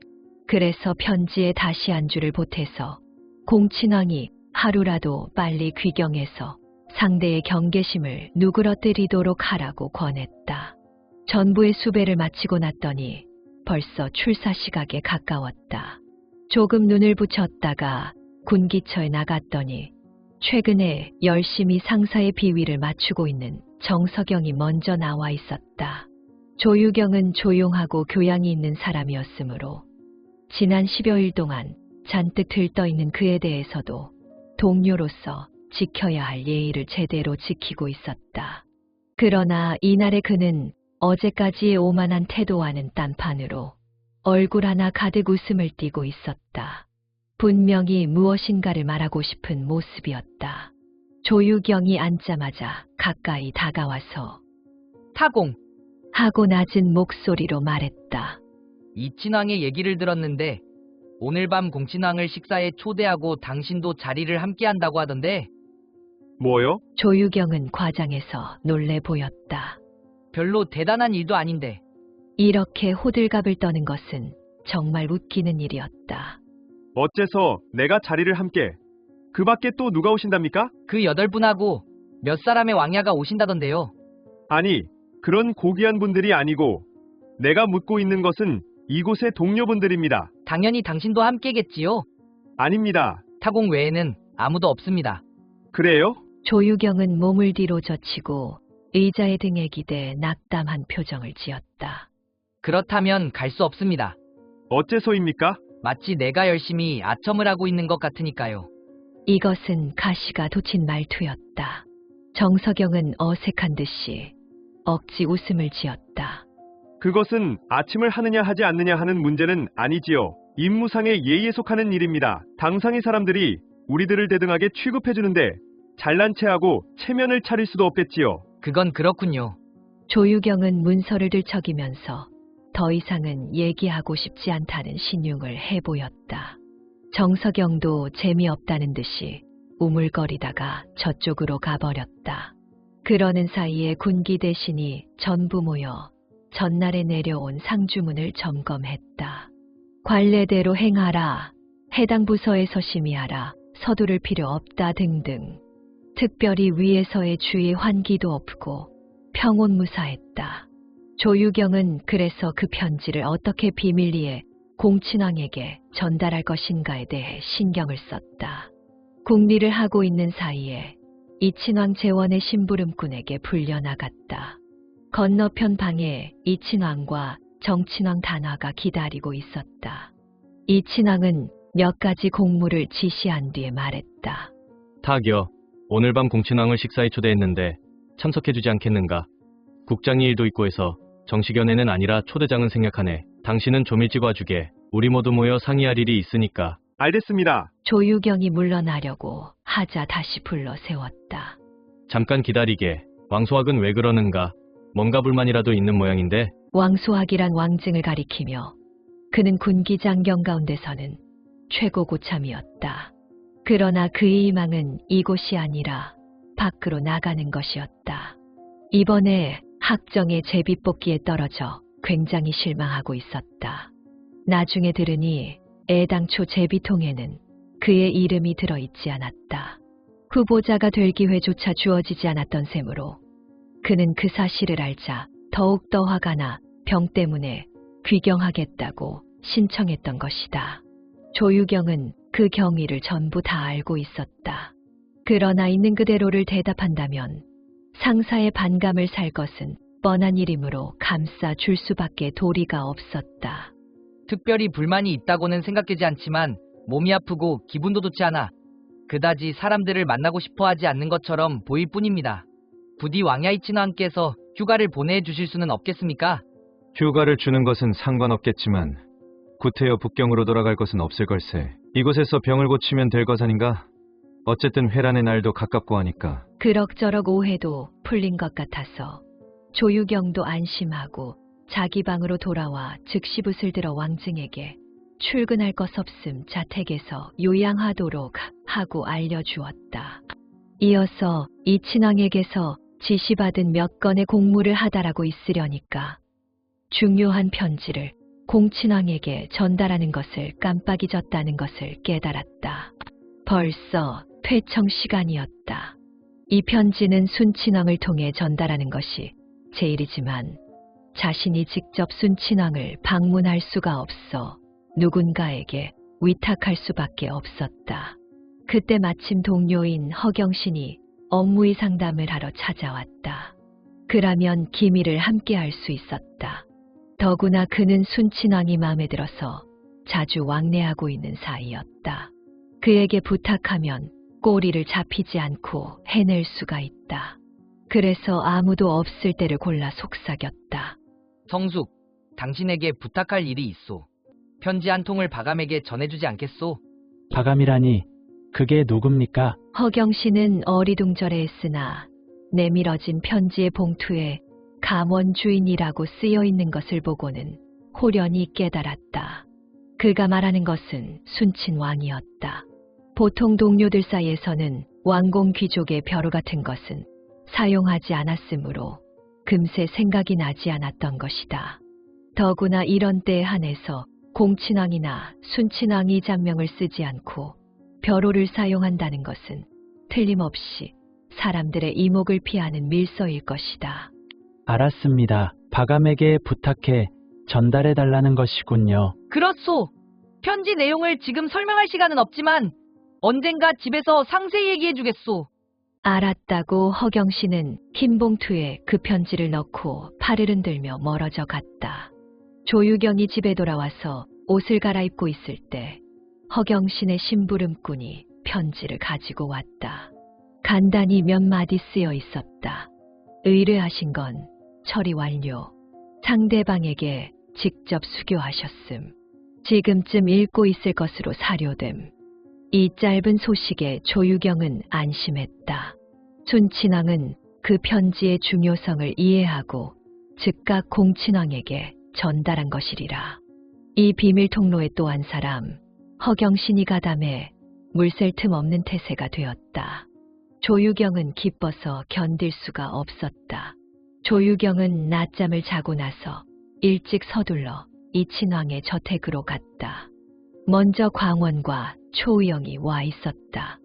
그래서 편지에 다시 한 줄을 보태서 공친왕이 하루라도 빨리 귀경해서 상대의 경계심을 누그러뜨리도록 하라고 권했다. 전부의 수배를 마치고 났더니 벌써 출사 시각에 가까웠다. 조금 눈을 붙였다가 군기처에 나갔더니 최근에 열심히 상사의 비위를 맞추고 있는 정석영이 먼저 나와 있었다. 조유경은 조용하고 교양이 있는 사람이었으므로 지난 10여일 동안 잔뜩 들떠있는 그에 대해서도 동료로서 지켜야 할 예의를 제대로 지키고 있었다. 그러나 이날의 그는 어제까지의 오만한 태도와는 딴판으로 얼굴 하나 가득 웃음을 띠고 있었다. 분명히 무엇인가를 말하고 싶은 모습이었다. 조유경이 앉자마자 가까이 다가와서 타공, 하고 낮은 목소리로 말했다. 이친왕의 얘기를 들었는데 오늘 밤 공친왕을 식사에 초대하고 당신도 자리를 함께 한다고 하던데 뭐요? 조유경은 과장해서 놀래 보였다. 별로 대단한 일도 아닌데 이렇게 호들갑을 떠는 것은 정말 웃기는 일이었다. 어째서 내가 자리를 함께? 그 밖에 또 누가 오신답니까? 그 8분하고 몇 사람의 왕야가 오신다던데요. 아니, 그런 고귀한 분들이 아니고 내가 묻고 있는 것은 이곳의 동료분들입니다. 당연히 당신도 함께겠지요. 아닙니다. 타공 외에는 아무도 없습니다. 그래요? 조유경은 몸을 뒤로 젖히고 의자의 등에 기대 낙담한 표정을 지었다. 그렇다면 갈 수 없습니다. 어째서입니까? 마치 내가 열심히 아첨을 하고 있는 것 같으니까요. 이것은 가시가 돋친 말투였다. 정석영은 어색한 듯이 억지 웃음을 지었다. 그것은 아침을 하느냐 하지 않느냐 하는 문제는 아니지요. 임무상의 예의에 속하는 일입니다. 당상의 사람들이 우리들을 대등하게 취급해주는데 잘난 체하고 체면을 차릴 수도 없겠지요. 그건 그렇군요. 조유경은 문서를 들척이면서 더 이상은 얘기하고 싶지 않다는 신용을 해보였다. 정석영도 재미없다는 듯이 우물거리다가 저쪽으로 가버렸다. 그러는 사이에 군기 대신이 전부 모여 전날에 내려온 상주문을 점검했다. 관례대로 행하라, 해당 부서에서 심의하라, 서두를 필요 없다 등등. 특별히 위에서의 주의 환기도 없고 평온무사했다. 조유경은 그래서 그 편지를 어떻게 비밀리에 공친왕에게 전달할 것인가에 대해 신경을 썼다. 궁리를 하고 있는 사이에 이친왕 재원의 심부름꾼에게 불려나갔다. 건너편 방에 이친왕과 정친왕 단화가 기다리고 있었다. 이친왕은 몇 가지 공무를 지시한 뒤에 말했다. 타겨, 오늘 밤 공친왕을 식사에 초대했는데 참석해주지 않겠는가? 국장이 일도 있고 해서 정식연애는 아니라 초대장은 생략하네. 당신은 좀 일찍 와주게. 우리 모두 모여 상의할 일이 있으니까. 알겠습니다. 조유경이 물러나려고 하자 다시 불러 세웠다. 잠깐 기다리게. 왕소학은 왜 그러는가? 뭔가 불만이라도 있는 모양인데. 왕소학이란 왕증을 가리키며 그는 군기장경 가운데서는 최고 고참이었다. 그러나 그의 희망은 이곳이 아니라 밖으로 나가는 것이었다. 이번에 학정의 제비뽑기에 떨어져 굉장히 실망하고 있었다. 나중에 들으니 애당초 제비통에는 그의 이름이 들어있지 않았다. 후보자가 될 기회조차 주어지지 않았던 셈으로 그는 그 사실을 알자 더욱더 화가 나 병 때문에 귀경하겠다고 신청했던 것이다. 조유경은 그 경위를 전부 다 알고 있었다. 그러나 있는 그대로를 대답한다면 상사의 반감을 살 것은 뻔한 일이므로 감싸 줄 수밖에 도리가 없었다. 특별히 불만이 있다고는 생각되지 않지만 몸이 아프고 기분도 좋지 않아 그다지 사람들을 만나고 싶어 하지 않는 것처럼 보일 뿐입니다. 부디 왕야 이친왕께서 휴가를 보내주실 수는 없겠습니까? 휴가를 주는 것은 상관없겠지만 구태여 북경으로 돌아갈 것은 없을 걸세. 이곳에서 병을 고치면 될 것 아닌가? 어쨌든 회란의 날도 가깝고 하니까. 그럭저럭 오해도 풀린 것 같아서 조유경도 안심하고 자기 방으로 돌아와 즉시 붓을 들어 왕증에게 출근할 것 없음 자택에서 요양하도록 하고 알려주었다. 이어서 이친왕에게서 지시받은 몇 건의 공무를 하달하고 있으려니까 중요한 편지를 공친왕에게 전달하는 것을 깜빡 잊었다는 것을 깨달았다. 벌써 퇴청 시간이었다. 이 편지는 순친왕을 통해 전달하는 것이 제일이지만 자신이 직접 순친왕을 방문할 수가 없어 누군가에게 위탁할 수밖에 없었다. 그때 마침 동료인 허경신이 업무의 상담을 하러 찾아왔다. 그라면 기밀을 함께 할 수 있었다. 더구나 그는 순친왕이 마음에 들어서 자주 왕래하고 있는 사이였다. 그에게 부탁하면 꼬리를 잡히지 않고 해낼 수가 있다. 그래서 아무도 없을 때를 골라 속삭였다. 성숙, 당신에게 부탁할 일이 있소. 편지 한 통을 바감에게 전해주지 않겠소? 바감이라니, 그게 누굽니까? 허경씨는 어리둥절해했으나 내밀어진 편지의 봉투에 감원주인이라고 쓰여있는 것을 보고는 호련히 깨달았다. 그가 말하는 것은 순친왕이었다. 보통 동료들 사이에서는 왕공 귀족의 벼루 같은 것은 사용하지 않았으므로 금세 생각이 나지 않았던 것이다. 더구나 이런 때에 한해서 공친왕이나 순친왕 이 장명을 쓰지 않고 벼로를 사용한다는 것은 틀림없이 사람들의 이목을 피하는 밀서일 것이다. 알았습니다. 바감에게 부탁해 전달해달라는 것이군요. 그렇소. 편지 내용을 지금 설명할 시간은 없지만 언젠가 집에서 상세히 얘기해주겠소. 알았다고 허경 씨는 흰 봉투에 그 편지를 넣고 팔을 흔들며 멀어져 갔다. 조유경이 집에 돌아와서 옷을 갈아입고 있을 때 허경 씨의 심부름꾼이 편지를 가지고 왔다. 간단히 몇 마디 쓰여 있었다. 의뢰하신 건 처리 완료. 상대방에게 직접 수교하셨음. 지금쯤 읽고 있을 것으로 사료됨. 이 짧은 소식에 조유경은 안심했다. 순친왕은 그 편지의 중요성을 이해하고 즉각 공친왕에게 전달한 것이리라. 이 비밀 통로의 또 한 사람, 허경신이 가담해 물샐 틈 없는 태세가 되었다. 조유경은 기뻐서 견딜 수가 없었다. 조유경은 낮잠을 자고 나서 일찍 서둘러 이친왕의 저택으로 갔다. 먼저 광원과 초우영이 와 있었다.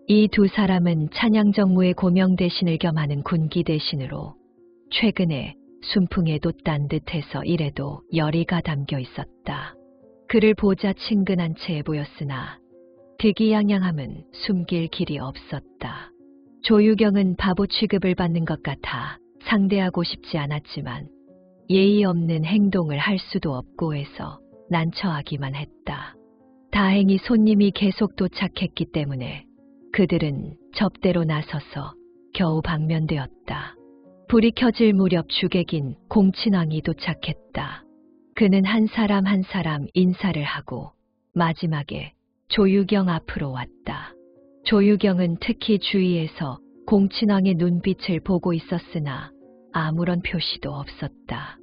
이 두 사람은 찬양정무의 고명 대신을 겸하는 군기 대신으로 최근에 순풍에 돛단 듯해서 이래도 열의가 담겨 있었다. 그를 보자 친근한 채 보였으나 득이양양함은 숨길 길이 없었다. 조유경은 바보 취급을 받는 것 같아 상대하고 싶지 않았지만 예의 없는 행동을 할 수도 없고 해서 난처하기만 했다. 다행히 손님이 계속 도착했기 때문에 그들은 접대로 나서서 겨우 방면되었다. 불이 켜질 무렵 주객인 공친왕이 도착했다. 그는 한 사람 한 사람 인사를 하고 마지막에 조유경 앞으로 왔다. 조유경은 특히 주위에서 공친왕의 눈빛을 보고 있었으나 아무런 표시도 없었다.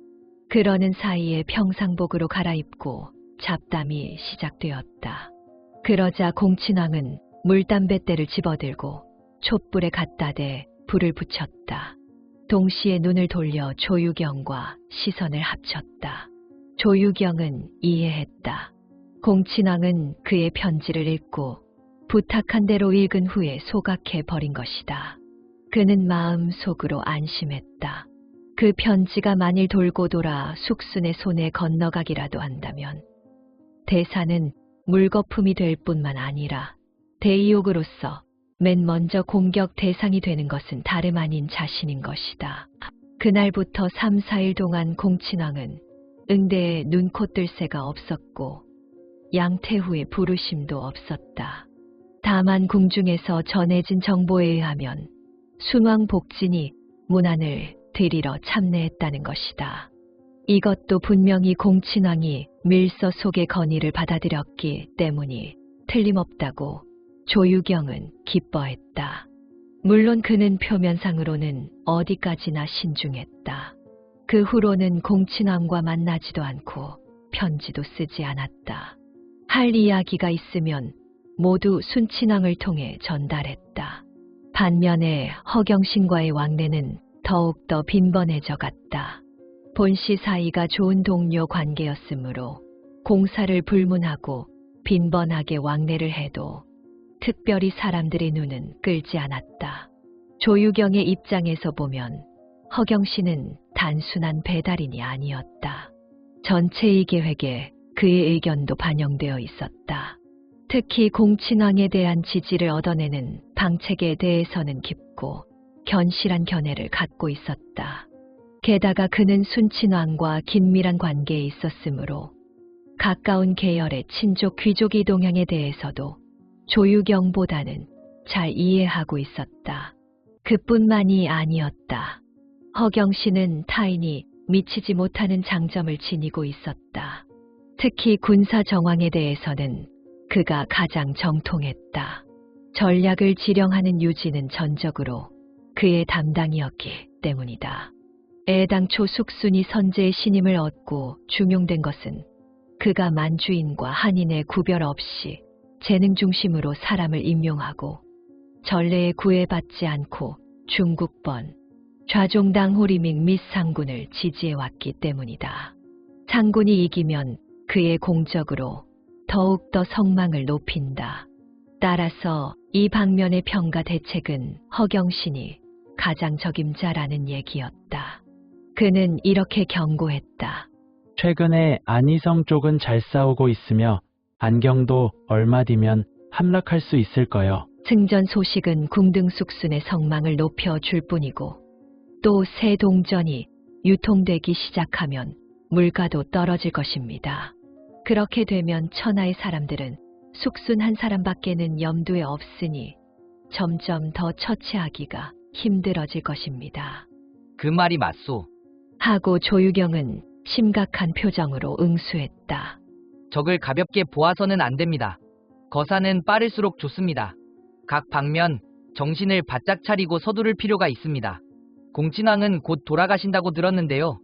그러는 사이에 평상복으로 갈아입고 잡담이 시작되었다. 그러자 공친왕은 물담뱃대를 집어들고 촛불에 갖다 대 불을 붙였다. 동시에 눈을 돌려 조유경과 시선을 합쳤다. 조유경은 이해했다. 공친왕은 그의 편지를 읽고 부탁한 대로 읽은 후에 소각해 버린 것이다. 그는 마음속으로 안심했다. 그 편지가 만일 돌고 돌아 숙순의 손에 건너가기라도 한다면 대사는 물거품이 될 뿐만 아니라 대의옥으로서 맨 먼저 공격 대상이 되는 것은 다름 아닌 자신인 것이다. 그날부터 3, 4일 동안 공친왕은 응대에 눈코 뜰 새가 없었고 양태후의 부르심도 없었다. 다만 궁중에서 전해진 정보에 의하면 순왕 복진이 문안을 들이러 참내했다는 것이다. 이것도 분명히 공친왕이 밀서 속의 건의를 받아들였기 때문이 틀림없다고 조유경은 기뻐했다. 물론 그는 표면상으로는 어디까지나 신중했다. 그 후로는 공친왕과 만나지도 않고 편지도 쓰지 않았다. 할 이야기가 있으면 모두 순친왕을 통해 전달했다. 반면에 허경신과의 왕래는 더욱더 빈번해져 갔다. 본씨 사이가 좋은 동료 관계였으므로 공사를 불문하고 빈번하게 왕래를 해도 특별히 사람들의 눈은 끌지 않았다. 조유경의 입장에서 보면 허경씨는 단순한 배달인이 아니었다. 전체의 계획에 그의 의견도 반영되어 있었다. 특히 공친왕에 대한 지지를 얻어내는 방책에 대해서는 깊고 견실한 견해를 갖고 있었다. 게다가 그는 순친왕과 긴밀한 관계에 있었으므로 가까운 계열의 친족 귀족의 동향에 대해서도 조유경보다는 잘 이해하고 있었다. 그뿐만이 아니었다. 허경씨는 타인이 미치지 못하는 장점을 지니고 있었다. 특히 군사 정황에 대해서는 그가 가장 정통했다. 전략을 지령하는 유지는 전적으로 그의 담당이었기 때문이다. 애당초 숙순이 선제의 신임을 얻고 중용된 것은 그가 만주인과 한인의 구별 없이 재능 중심으로 사람을 임용하고 전례에 구애받지 않고 중국번, 좌종당 호리밍 및 상군을 지지해왔기 때문이다. 상군이 이기면 그의 공적으로 더욱더 성망을 높인다. 따라서 이 방면의 평가 대책은 허경신이 가장 적임자라는 얘기였다. 그는 이렇게 경고했다. 최근에 안희성 쪽은 잘 싸우고 있으며 안경도 얼마 뒤면 함락할 수 있을 거요. 승전 소식은 궁등숙순의 성망을 높여줄 뿐이고 또 새 동전이 유통되기 시작하면 물가도 떨어질 것입니다. 그렇게 되면 천하의 사람들은 숙순 한 사람밖에는 염두에 없으니 점점 더 처치하기가 힘들어질 것입니다. 그 말이 맞소. 하고 조유경은 심각한 표정으로 응수했다. 적을 가볍게 보아서는 안 됩니다. 거사는 빠를수록 좋습니다. 각 방면 정신을 바짝 차리고 서두를 필요가 있습니다. 공친왕은 곧 돌아가신다고 들었는데요.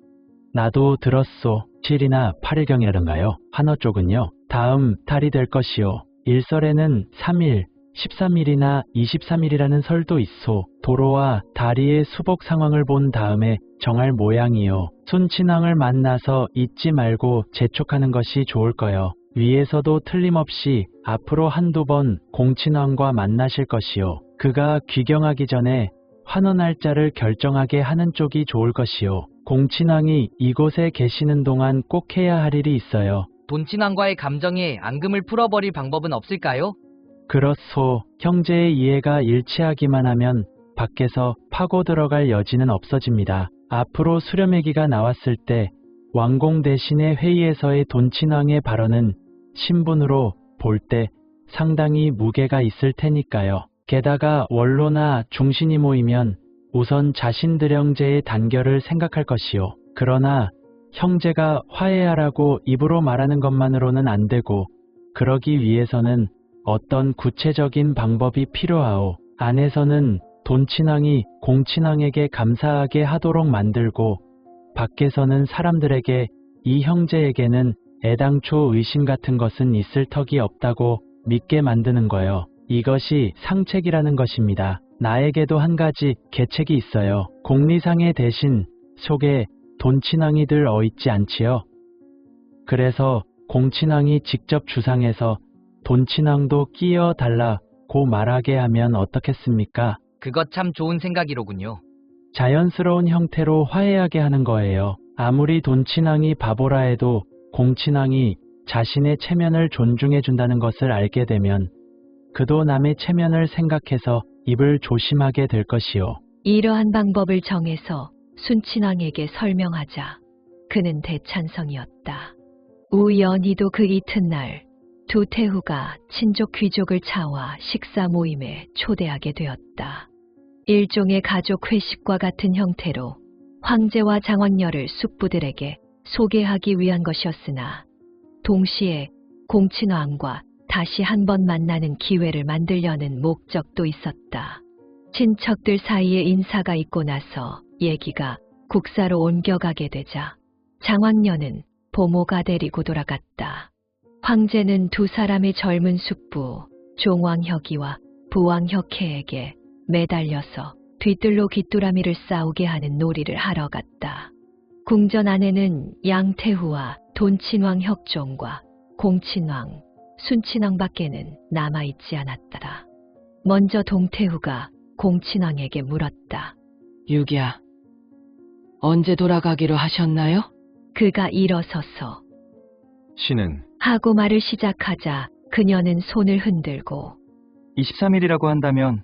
나도 들었소. 7이나 8일경이라던가요. 한어 쪽은요. 다음 달이 될 것이요. 일설에는 3일, 13일이나 23일이라는 설도 있소. 도로와 다리의 수복 상황을 본 다음에 정할 모양이요. 순친왕을 만나서 잊지 말고 재촉하는 것이 좋을 거요. 위에서도 틀림없이 앞으로 한두 번 공친왕과 만나실 것이요. 그가 귀경하기 전에 환호 날짜를 결정하게 하는 쪽이 좋을 것이요. 공친왕이 이곳에 계시는 동안 꼭 해야 할 일이 있어요. 돈친왕과의 감정에 앙금을 풀어버릴 방법은 없을까요? 그렇소. 형제의 이해가 일치하기만 하면 밖에서 파고 들어갈 여지는 없어집니다. 앞으로 수렴회기가 나왔을 때 왕공 대신의 회의에서의 돈친왕의 발언은 신분으로 볼 때 상당히 무게가 있을 테니까요. 게다가 원로나 중신이 모이면 우선 자신들 형제의 단결을 생각할 것이요. 그러나 형제가 화해하라고 입으로 말하는 것만으로는 안 되고 그러기 위해서는 어떤 구체적인 방법이 필요하오. 안에서는 돈친왕이 공친왕에게 감사하게 하도록 만들고 밖에서는 사람들에게 이 형제에게는 애당초 의심 같은 것은 있을 턱이 없다고 믿게 만드는 거요. 이것이 상책이라는 것입니다. 나에게도 한 가지 계책이 있어요. 공리상의 대신 속에 돈친왕이 들 어있지 않지요. 그래서 공친왕이 직접 주상해서 돈친왕도 끼어 달라고 말하게 하면 어떻겠습니까? 그것 참 좋은 생각이로군요. 자연스러운 형태로 화해하게 하는 거예요. 아무리 돈친왕이 바보라 해도 공친왕이 자신의 체면을 존중해 준다는 것을 알게 되면 그도 남의 체면을 생각해서 입을 조심하게 될 것이요. 이러한 방법을 정해서 순친왕에게 설명하자 그는 대찬성이었다. 우연히도 그 이튿날 두 태후가 친족 귀족을 차와 식사 모임에 초대하게 되었다. 일종의 가족 회식과 같은 형태로 황제와 장왕녀를 숙부들에게 소개하기 위한 것이었으나 동시에 공친왕과 다시 한번 만나는 기회를 만들려는 목적도 있었다. 친척들 사이에 인사가 있고 나서 얘기가 국사로 옮겨가게 되자 장왕녀는 보모가 데리고 돌아갔다. 황제는 두 사람의 젊은 숙부 종왕혁이와 부왕혁혜에게 매달려서 뒤뜰로 귀뚜라미를 싸우게 하는 놀이를 하러 갔다. 궁전 안에는 양태후와 돈친왕 혁종과 공친왕, 순친왕밖에는 남아있지 않았다. 먼저 동태후가 공친왕에게 물었다. 유기야, 언제 돌아가기로 하셨나요? 그가 일어서서 신은 하고 말을 시작하자 그녀는 손을 흔들고 23일이라고 한다면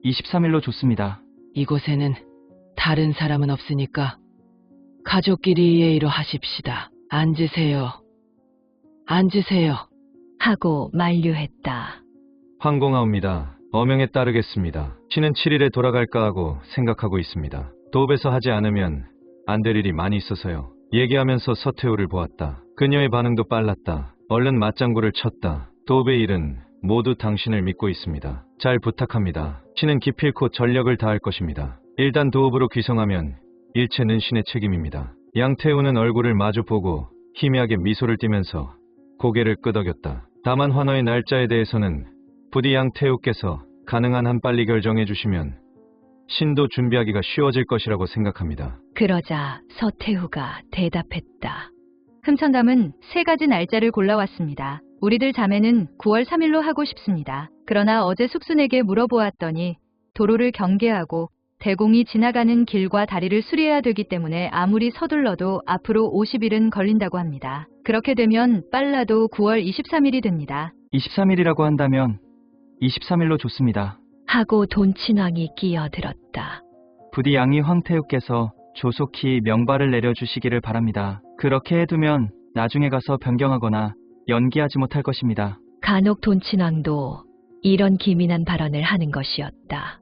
23일로 좋습니다. 이곳에는 다른 사람은 없으니까 가족끼리 예의로 하십시다. 앉으세요. 앉으세요. 하고 만류했다. 황공하옵니다. 어명에 따르겠습니다. 신은 7일에 돌아갈까 하고 생각하고 있습니다. 도읍에서 하지 않으면 안 될 일이 많이 있어서요. 얘기하면서 서태후를 보았다. 그녀의 반응도 빨랐다. 얼른 맞장구를 쳤다. 도읍의 일은 모두 당신을 믿고 있습니다. 잘 부탁합니다. 신은 기필코 전력을 다할 것입니다. 일단 도읍으로 귀성하면 일체는 신의 책임입니다. 양태우는 얼굴을 마주보고 희미하게 미소를 띠면서 고개를 끄덕였다. 다만 환호의 날짜에 대해서는 부디 양태우께서 가능한 한 빨리 결정해 주시면 신도 준비하기가 쉬워질 것이라고 생각합니다. 그러자 서태후가 대답했다. 흠천감은 3가지 날짜를 골라왔습니다. 우리들 자매는 9월 3일로 하고 싶습니다. 그러나 어제 숙순에게 물어보았더니 도로를 경계하고 대공이 지나가는 길과 다리를 수리해야 되기 때문에 아무리 서둘러도 앞으로 50일은 걸린다고 합니다. 그렇게 되면 빨라도 9월 23일이 됩니다. 23일이라고 한다면 23일로 좋습니다. 하고 돈친왕이 끼어들었다. 부디 양이 황태우께서 조속히 명발을 내려주시기를 바랍니다. 그렇게 해두면 나중에 가서 변경하거나 연기하지 못할 것입니다. 간혹 돈친왕도 이런 기민한 발언을 하는 것이었다.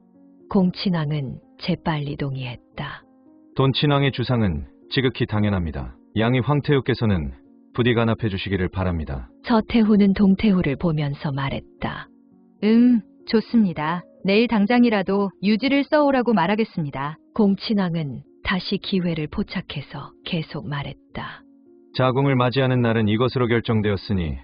공친왕은 재빨리 동의했다. 돈친왕의 주상은 지극히 당연합니다. 양이 황태우께서는 부디 간합해 주시기를 바랍니다. 서태후는 동태후를 보면서 말했다. 좋습니다. 내일 당장이라도 유지를 써오라고 말하겠습니다. 공친왕은 다시 기회를 포착해서 계속 말했다. 자궁을 맞이하는 날은 이것으로 결정되었으니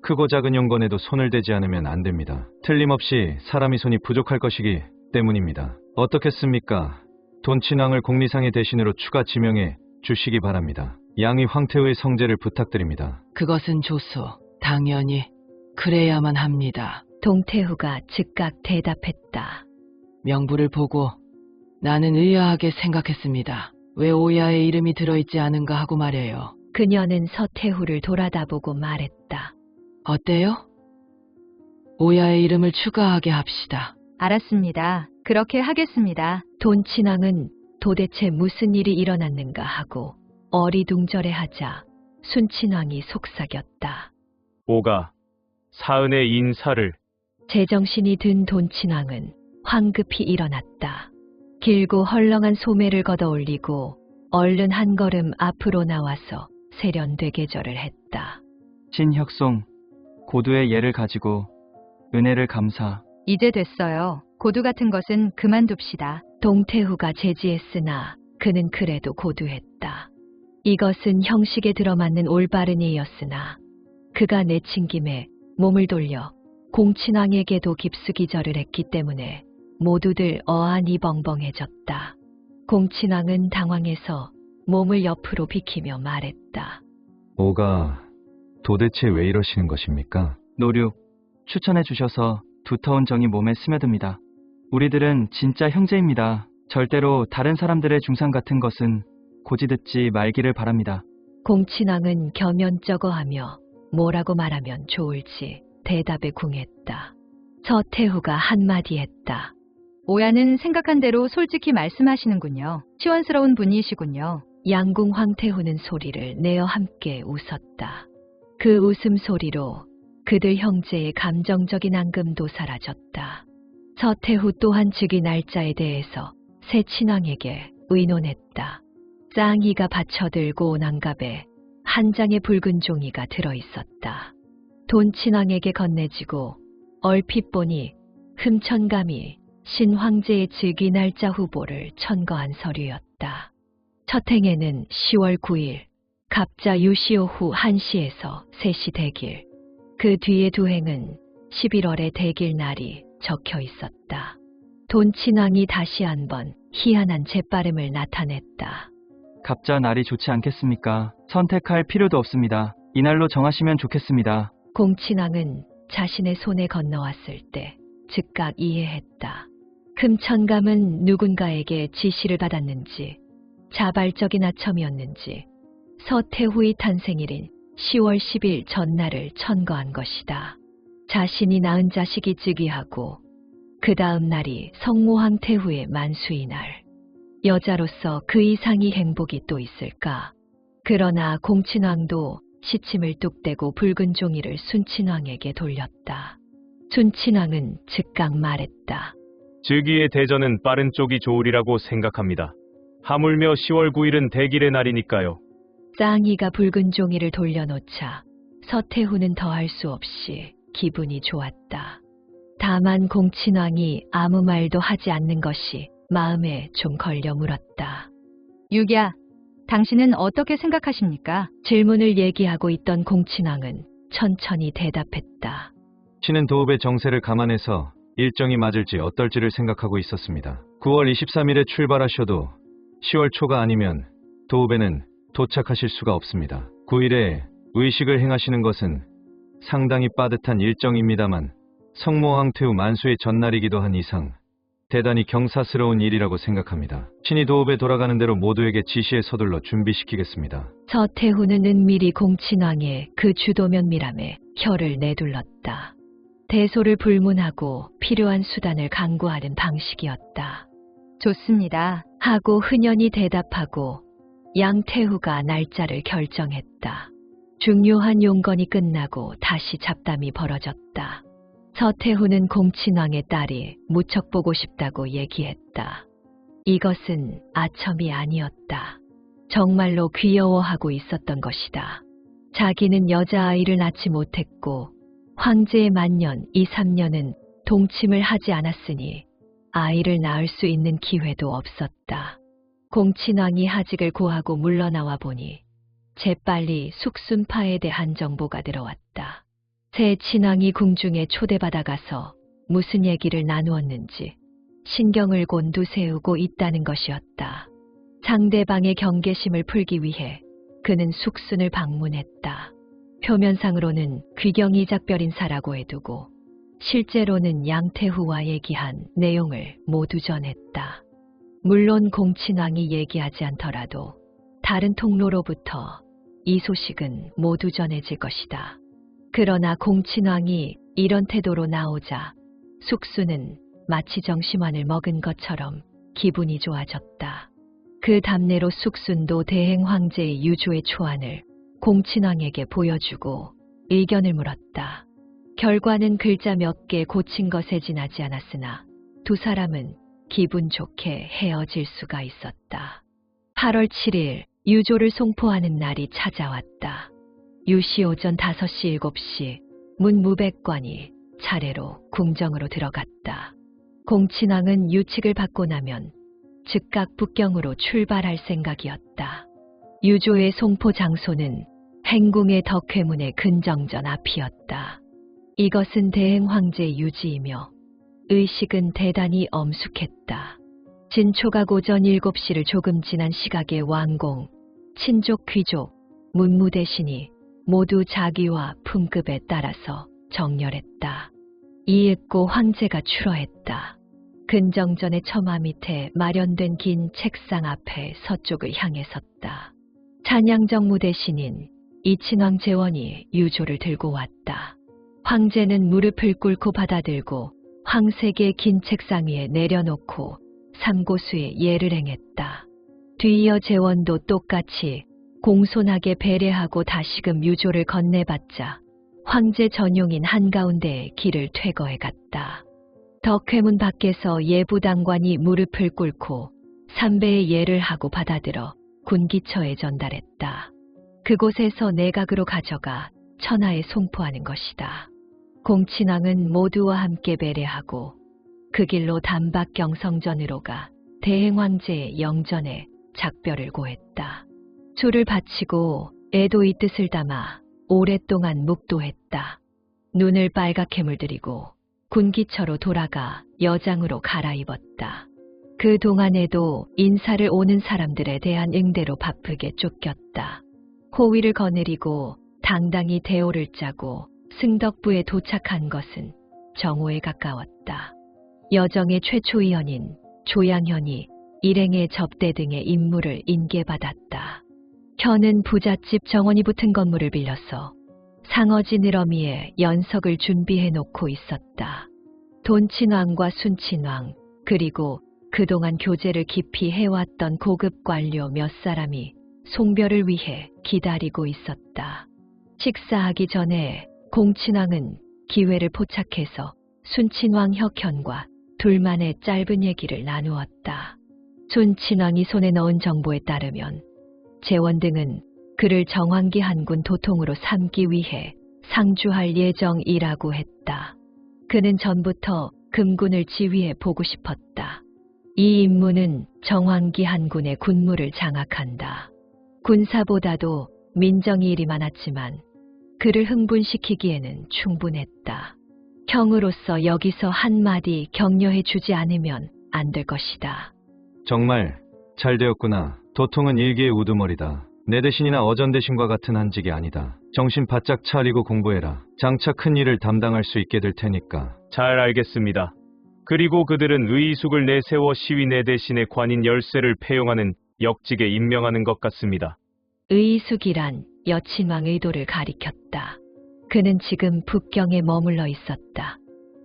크고 작은 용건에도 손을 대지 않으면 안 됩니다. 틀림없이 사람이 손이 부족할 것이기 때문입니다. 어떻겠습니까? 돈친왕을 공리상의 대신으로 추가 지명해 주시기 바랍니다. 양이 황태후의 성제를 부탁드립니다. 그것은 좋소. 당연히 그래야만 합니다. 동태후가 즉각 대답했다. 명부를 보고 나는 의아하게 생각했습니다. 왜 오야의 이름이 들어있지 않은가 하고 말이에요. 그녀는 서태후를 돌아다보고 말했다. 어때요? 오야의 이름을 추가하게 합시다. 알았습니다. 그렇게 하겠습니다. 돈친왕은 도대체 무슨 일이 일어났는가 하고 어리둥절해하자 순친왕이 속삭였다. 오가 사은의 인사를. 제정신이 든 돈친왕은 황급히 일어났다. 길고 헐렁한 소매를 걷어올리고 얼른 한 걸음 앞으로 나와서 세련되게 절을 했다. 신혁송, 고두의 예를 가지고 은혜를 감사. 이제 됐어요. 고두 같은 것은 그만둡시다. 동태후가 제지했으나 그는 그래도 고두했다. 이것은 형식에 들어맞는 올바른 예였으나 그가 내친 김에 몸을 돌려 공친왕에게도 깊숙이 절을 했기 때문에 모두들 어안이 벙벙해졌다. 공친왕은 당황해서 몸을 옆으로 비키며 말했다. 오가 도대체 왜 이러시는 것입니까? 노륙, 추천해 주셔서 두터운 정이 몸에 스며듭니다. 우리들은 진짜 형제입니다. 절대로 다른 사람들의 중상 같은 것은 고지 듣지 말기를 바랍니다. 공친왕은 겸연쩍어하며 뭐라고 말하면 좋을지 대답에 궁했다. 서태후가 한마디 했다. 오야는 생각한 대로 솔직히 말씀하시는군요. 시원스러운 분이시군요. 양궁 황태후는 소리를 내어 함께 웃었다. 그 웃음소리로 그들 형제의 감정적인 앙금도 사라졌다. 서태후 또한 즉위 날짜에 대해서 새 친왕에게 의논했다. 짱이가 받쳐들고 온 안갑에 한 장의 붉은 종이가 들어있었다. 돈친왕에게 건네지고 얼핏 보니 흠천감이 신황제의 즉위 날짜 후보를 천거한 서류였다. 첫 행에는 10월 9일 갑자 유시오 후 1시에서 3시 대길, 그 뒤에 두 행은 11월의 대길 날이 적혀 있었다. 돈친왕이 다시 한번 희한한 재빠름을 나타냈다. 갑자 날이 좋지 않겠습니까? 선택할 필요도 없습니다. 이날로 정하시면 좋겠습니다. 공친왕은 자신의 손에 건너왔을 때 즉각 이해했다. 금천감은 누군가에게 지시를 받았는지 자발적인 아첨이었는지 서태후의 탄생일인 10월 10일 전날을 천거한 것이다. 자신이 낳은 자식이 즉위하고 그 다음 날이 성모황태후의 만수의 날. 여자로서 그 이상의 행복이 또 있을까? 그러나 공친왕도 시침을 뚝 떼고 붉은 종이를 순친왕에게 돌렸다. 순친왕은 즉각 말했다. 즉위의 대전은 빠른 쪽이 좋으리라고 생각합니다. 하물며 10월 9일은 대길의 날이니까요. 짱이가 붉은 종이를 돌려놓자 서태후는 더할 수 없이 기분이 좋았다. 다만 공친왕이 아무 말도 하지 않는 것이 마음에 좀 걸려 물었다. 유기야, 당신은 어떻게 생각하십니까? 질문을 얘기하고 있던 공친왕은 천천히 대답했다. 신은 도읍의 정세를 감안해서 일정이 맞을지 어떨지를 생각하고 있었습니다. 9월 23일에 출발하셔도 10월 초가 아니면 도읍에는 도착하실 수가 없습니다. 9일에 의식을 행하시는 것은 상당히 빠듯한 일정입니다만 성모 황태후 만수의 전날이기도 한 이상 대단히 경사스러운 일이라고 생각합니다. 신이 도읍에 돌아가는 대로 모두에게 지시에 서둘러 준비시키겠습니다. 서태후는 은밀히 공친왕의 그 주도면밀함에 혀를 내둘렀다. 대소를 불문하고 필요한 수단을 강구하는 방식이었다. 좋습니다. 하고 흔연히 대답하고 양태후가 날짜를 결정했다. 중요한 용건이 끝나고 다시 잡담이 벌어졌다. 서태후는 공친왕의 딸이 무척 보고 싶다고 얘기했다. 이것은 아첨이 아니었다. 정말로 귀여워하고 있었던 것이다. 자기는 여자아이를 낳지 못했고 황제의 만년 2, 3년은 동침을 하지 않았으니 아이를 낳을 수 있는 기회도 없었다. 공친왕이 하직을 고하고 물러나와 보니 재빨리 숙순파에 대한 정보가 들어왔다. 새 친왕이 궁중에 초대받아가서 무슨 얘기를 나누었는지 신경을 곤두세우고 있다는 것이었다. 상대방의 경계심을 풀기 위해 그는 숙순을 방문했다. 표면상으로는 귀경이 작별 인사라고 해두고 실제로는 양태후와 얘기한 내용을 모두 전했다. 물론 공친왕이 얘기하지 않더라도 다른 통로로부터 이 소식은 모두 전해질 것이다. 그러나 공친왕이 이런 태도로 나오자 숙수는 마치 정심환을 먹은 것처럼 기분이 좋아졌다. 그 답례로 숙순도 대행 황제의 유조의 초안을 공친왕에게 보여주고 의견을 물었다. 결과는 글자 몇 개 고친 것에 지나지 않았으나 두 사람은 기분 좋게 헤어질 수가 있었다. 8월 7일 유조를 송포하는 날이 찾아왔다. 유시 오전 5시 7시 문무백관이 차례로 궁정으로 들어갔다. 공친왕은 유칙을 받고 나면 즉각 북경으로 출발할 생각이었다. 유조의 송포 장소는 행궁의 덕회문의 근정전 앞이었다. 이것은 대행 황제의 유지이며 의식은 대단히 엄숙했다. 진초각 오전 7시를 조금 지난 시각에 왕공, 친족 귀족, 문무대신이 모두 자기와 품급에 따라서 정렬했다. 이윽고 황제가 출어했다. 근정전의 처마 밑에 마련된 긴 책상 앞에 서쪽을 향해 섰다. 찬양정 무대신인 이친왕 제원이 유조를 들고 왔다. 황제는 무릎을 꿇고 받아들고 황색의 긴 책상 위에 내려놓고 삼고수의 예를 행했다. 뒤이어 제원도 똑같이 공손하게 배례하고 다시금 유조를 건네받자 황제 전용인 한가운데에 길을 퇴거해 갔다. 덕회문 밖에서 예부당관이 무릎을 꿇고 삼배의 예를 하고 받아들어 군기처에 전달했다. 그곳에서 내각으로 가져가 천하에 송포하는 것이다. 공친왕은 모두와 함께 배례하고 그 길로 단박경성전으로 가 대행황제의 영전에 작별을 고했다. 술을 바치고 애도의 뜻을 담아 오랫동안 묵도했다. 눈을 빨갛게 물들이고 군기처로 돌아가 여장으로 갈아입었다. 그 동안에도 인사를 오는 사람들에 대한 응대로 바쁘게 쫓겼다. 호위를 거느리고 당당히 대오를 짜고 승덕부에 도착한 것은 정오에 가까웠다. 여정의 최초위원인 조양현이 일행의 접대 등의 임무를 인계받았다. 현은 부잣집 정원이 붙은 건물을 빌려서 상어지 느러미에 연석을 준비해 놓고 있었다. 돈친왕과 순친왕 그리고 그동안 교제를 깊이 해왔던 고급 관료 몇 사람이 송별을 위해 기다리고 있었다. 식사하기 전에 공친왕은 기회를 포착해서 순친왕 혁현과 둘만의 짧은 얘기를 나누었다. 순친왕이 손에 넣은 정보에 따르면 제원 등은 그를 정황기 한군 도통으로 삼기 위해 상주할 예정이라고 했다. 그는 전부터 금군을 지휘해 보고 싶었다. 이 임무는 정황기 한군의 군무를 장악한다. 군사보다도 민정이 일이 많았지만 그를 흥분시키기에는 충분했다. 형으로서 여기서 한마디 격려해 주지 않으면 안 될 것이다. 정말 잘 되었구나. 도통은 일개의 우두머리다. 내 대신이나 어전 대신과 같은 한직이 아니다. 정신 바짝 차리고 공부해라. 장차 큰 일을 담당할 수 있게 될 테니까. 잘 알겠습니다. 그리고 그들은 의숙을 내세워 시위내 대신에 관인 열쇠를 폐용하는 역직에 임명하는 것 같습니다. 의숙이란 여친왕 의도를 가리켰다. 그는 지금 북경에 머물러 있었다.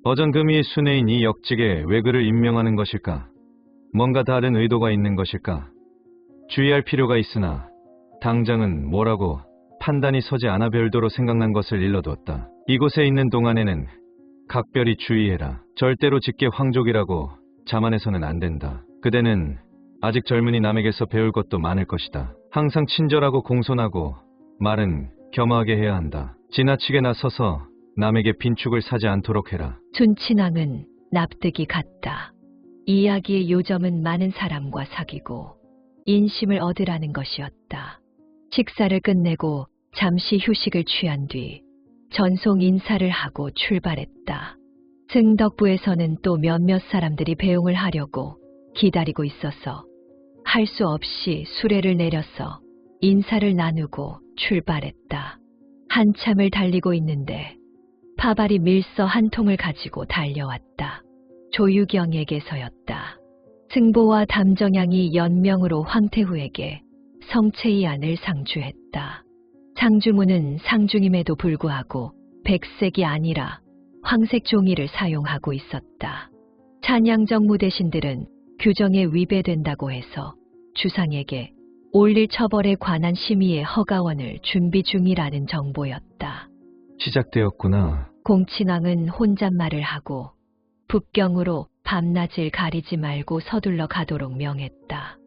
어전 금이의 순애인 이 역직에 왜 그를 임명하는 것일까? 뭔가 다른 의도가 있는 것일까? 주의할 필요가 있으나 당장은 뭐라고 판단이 서지 않아 별도로 생각난 것을 일러두었다. 이곳에 있는 동안에는 각별히 주의해라. 절대로 직계 황족이라고 자만해서는 안 된다. 그대는 아직 젊으니 남에게서 배울 것도 많을 것이다. 항상 친절하고 공손하고 말은 겸허하게 해야 한다. 지나치게 나서서 남에게 빈축을 사지 않도록 해라. 춘친왕은 납득이 갔다. 이야기의 요점은 많은 사람과 사귀고 인심을 얻으라는 것이었다. 식사를 끝내고 잠시 휴식을 취한 뒤 전송 인사를 하고 출발했다. 승덕부에서는 또 몇몇 사람들이 배웅을 하려고 기다리고 있어서 할 수 없이 수레를 내려서 인사를 나누고 출발했다. 한참을 달리고 있는데 파발이 밀서 한 통을 가지고 달려왔다. 조유경에게서였다. 승보와 담정양이 연명으로 황태후에게 성체이안을 상주했다. 상주문은 상중임에도 불구하고 백색이 아니라 황색 종이를 사용하고 있었다. 찬양정무 대신들은 규정에 위배된다고 해서 주상에게 올릴 처벌에 관한 심의의 허가원을 준비 중이라는 정보였다. 시작되었구나. 공친왕은 혼잣말을 하고 북경으로 밤낮을 가리지 말고 서둘러 가도록 명했다.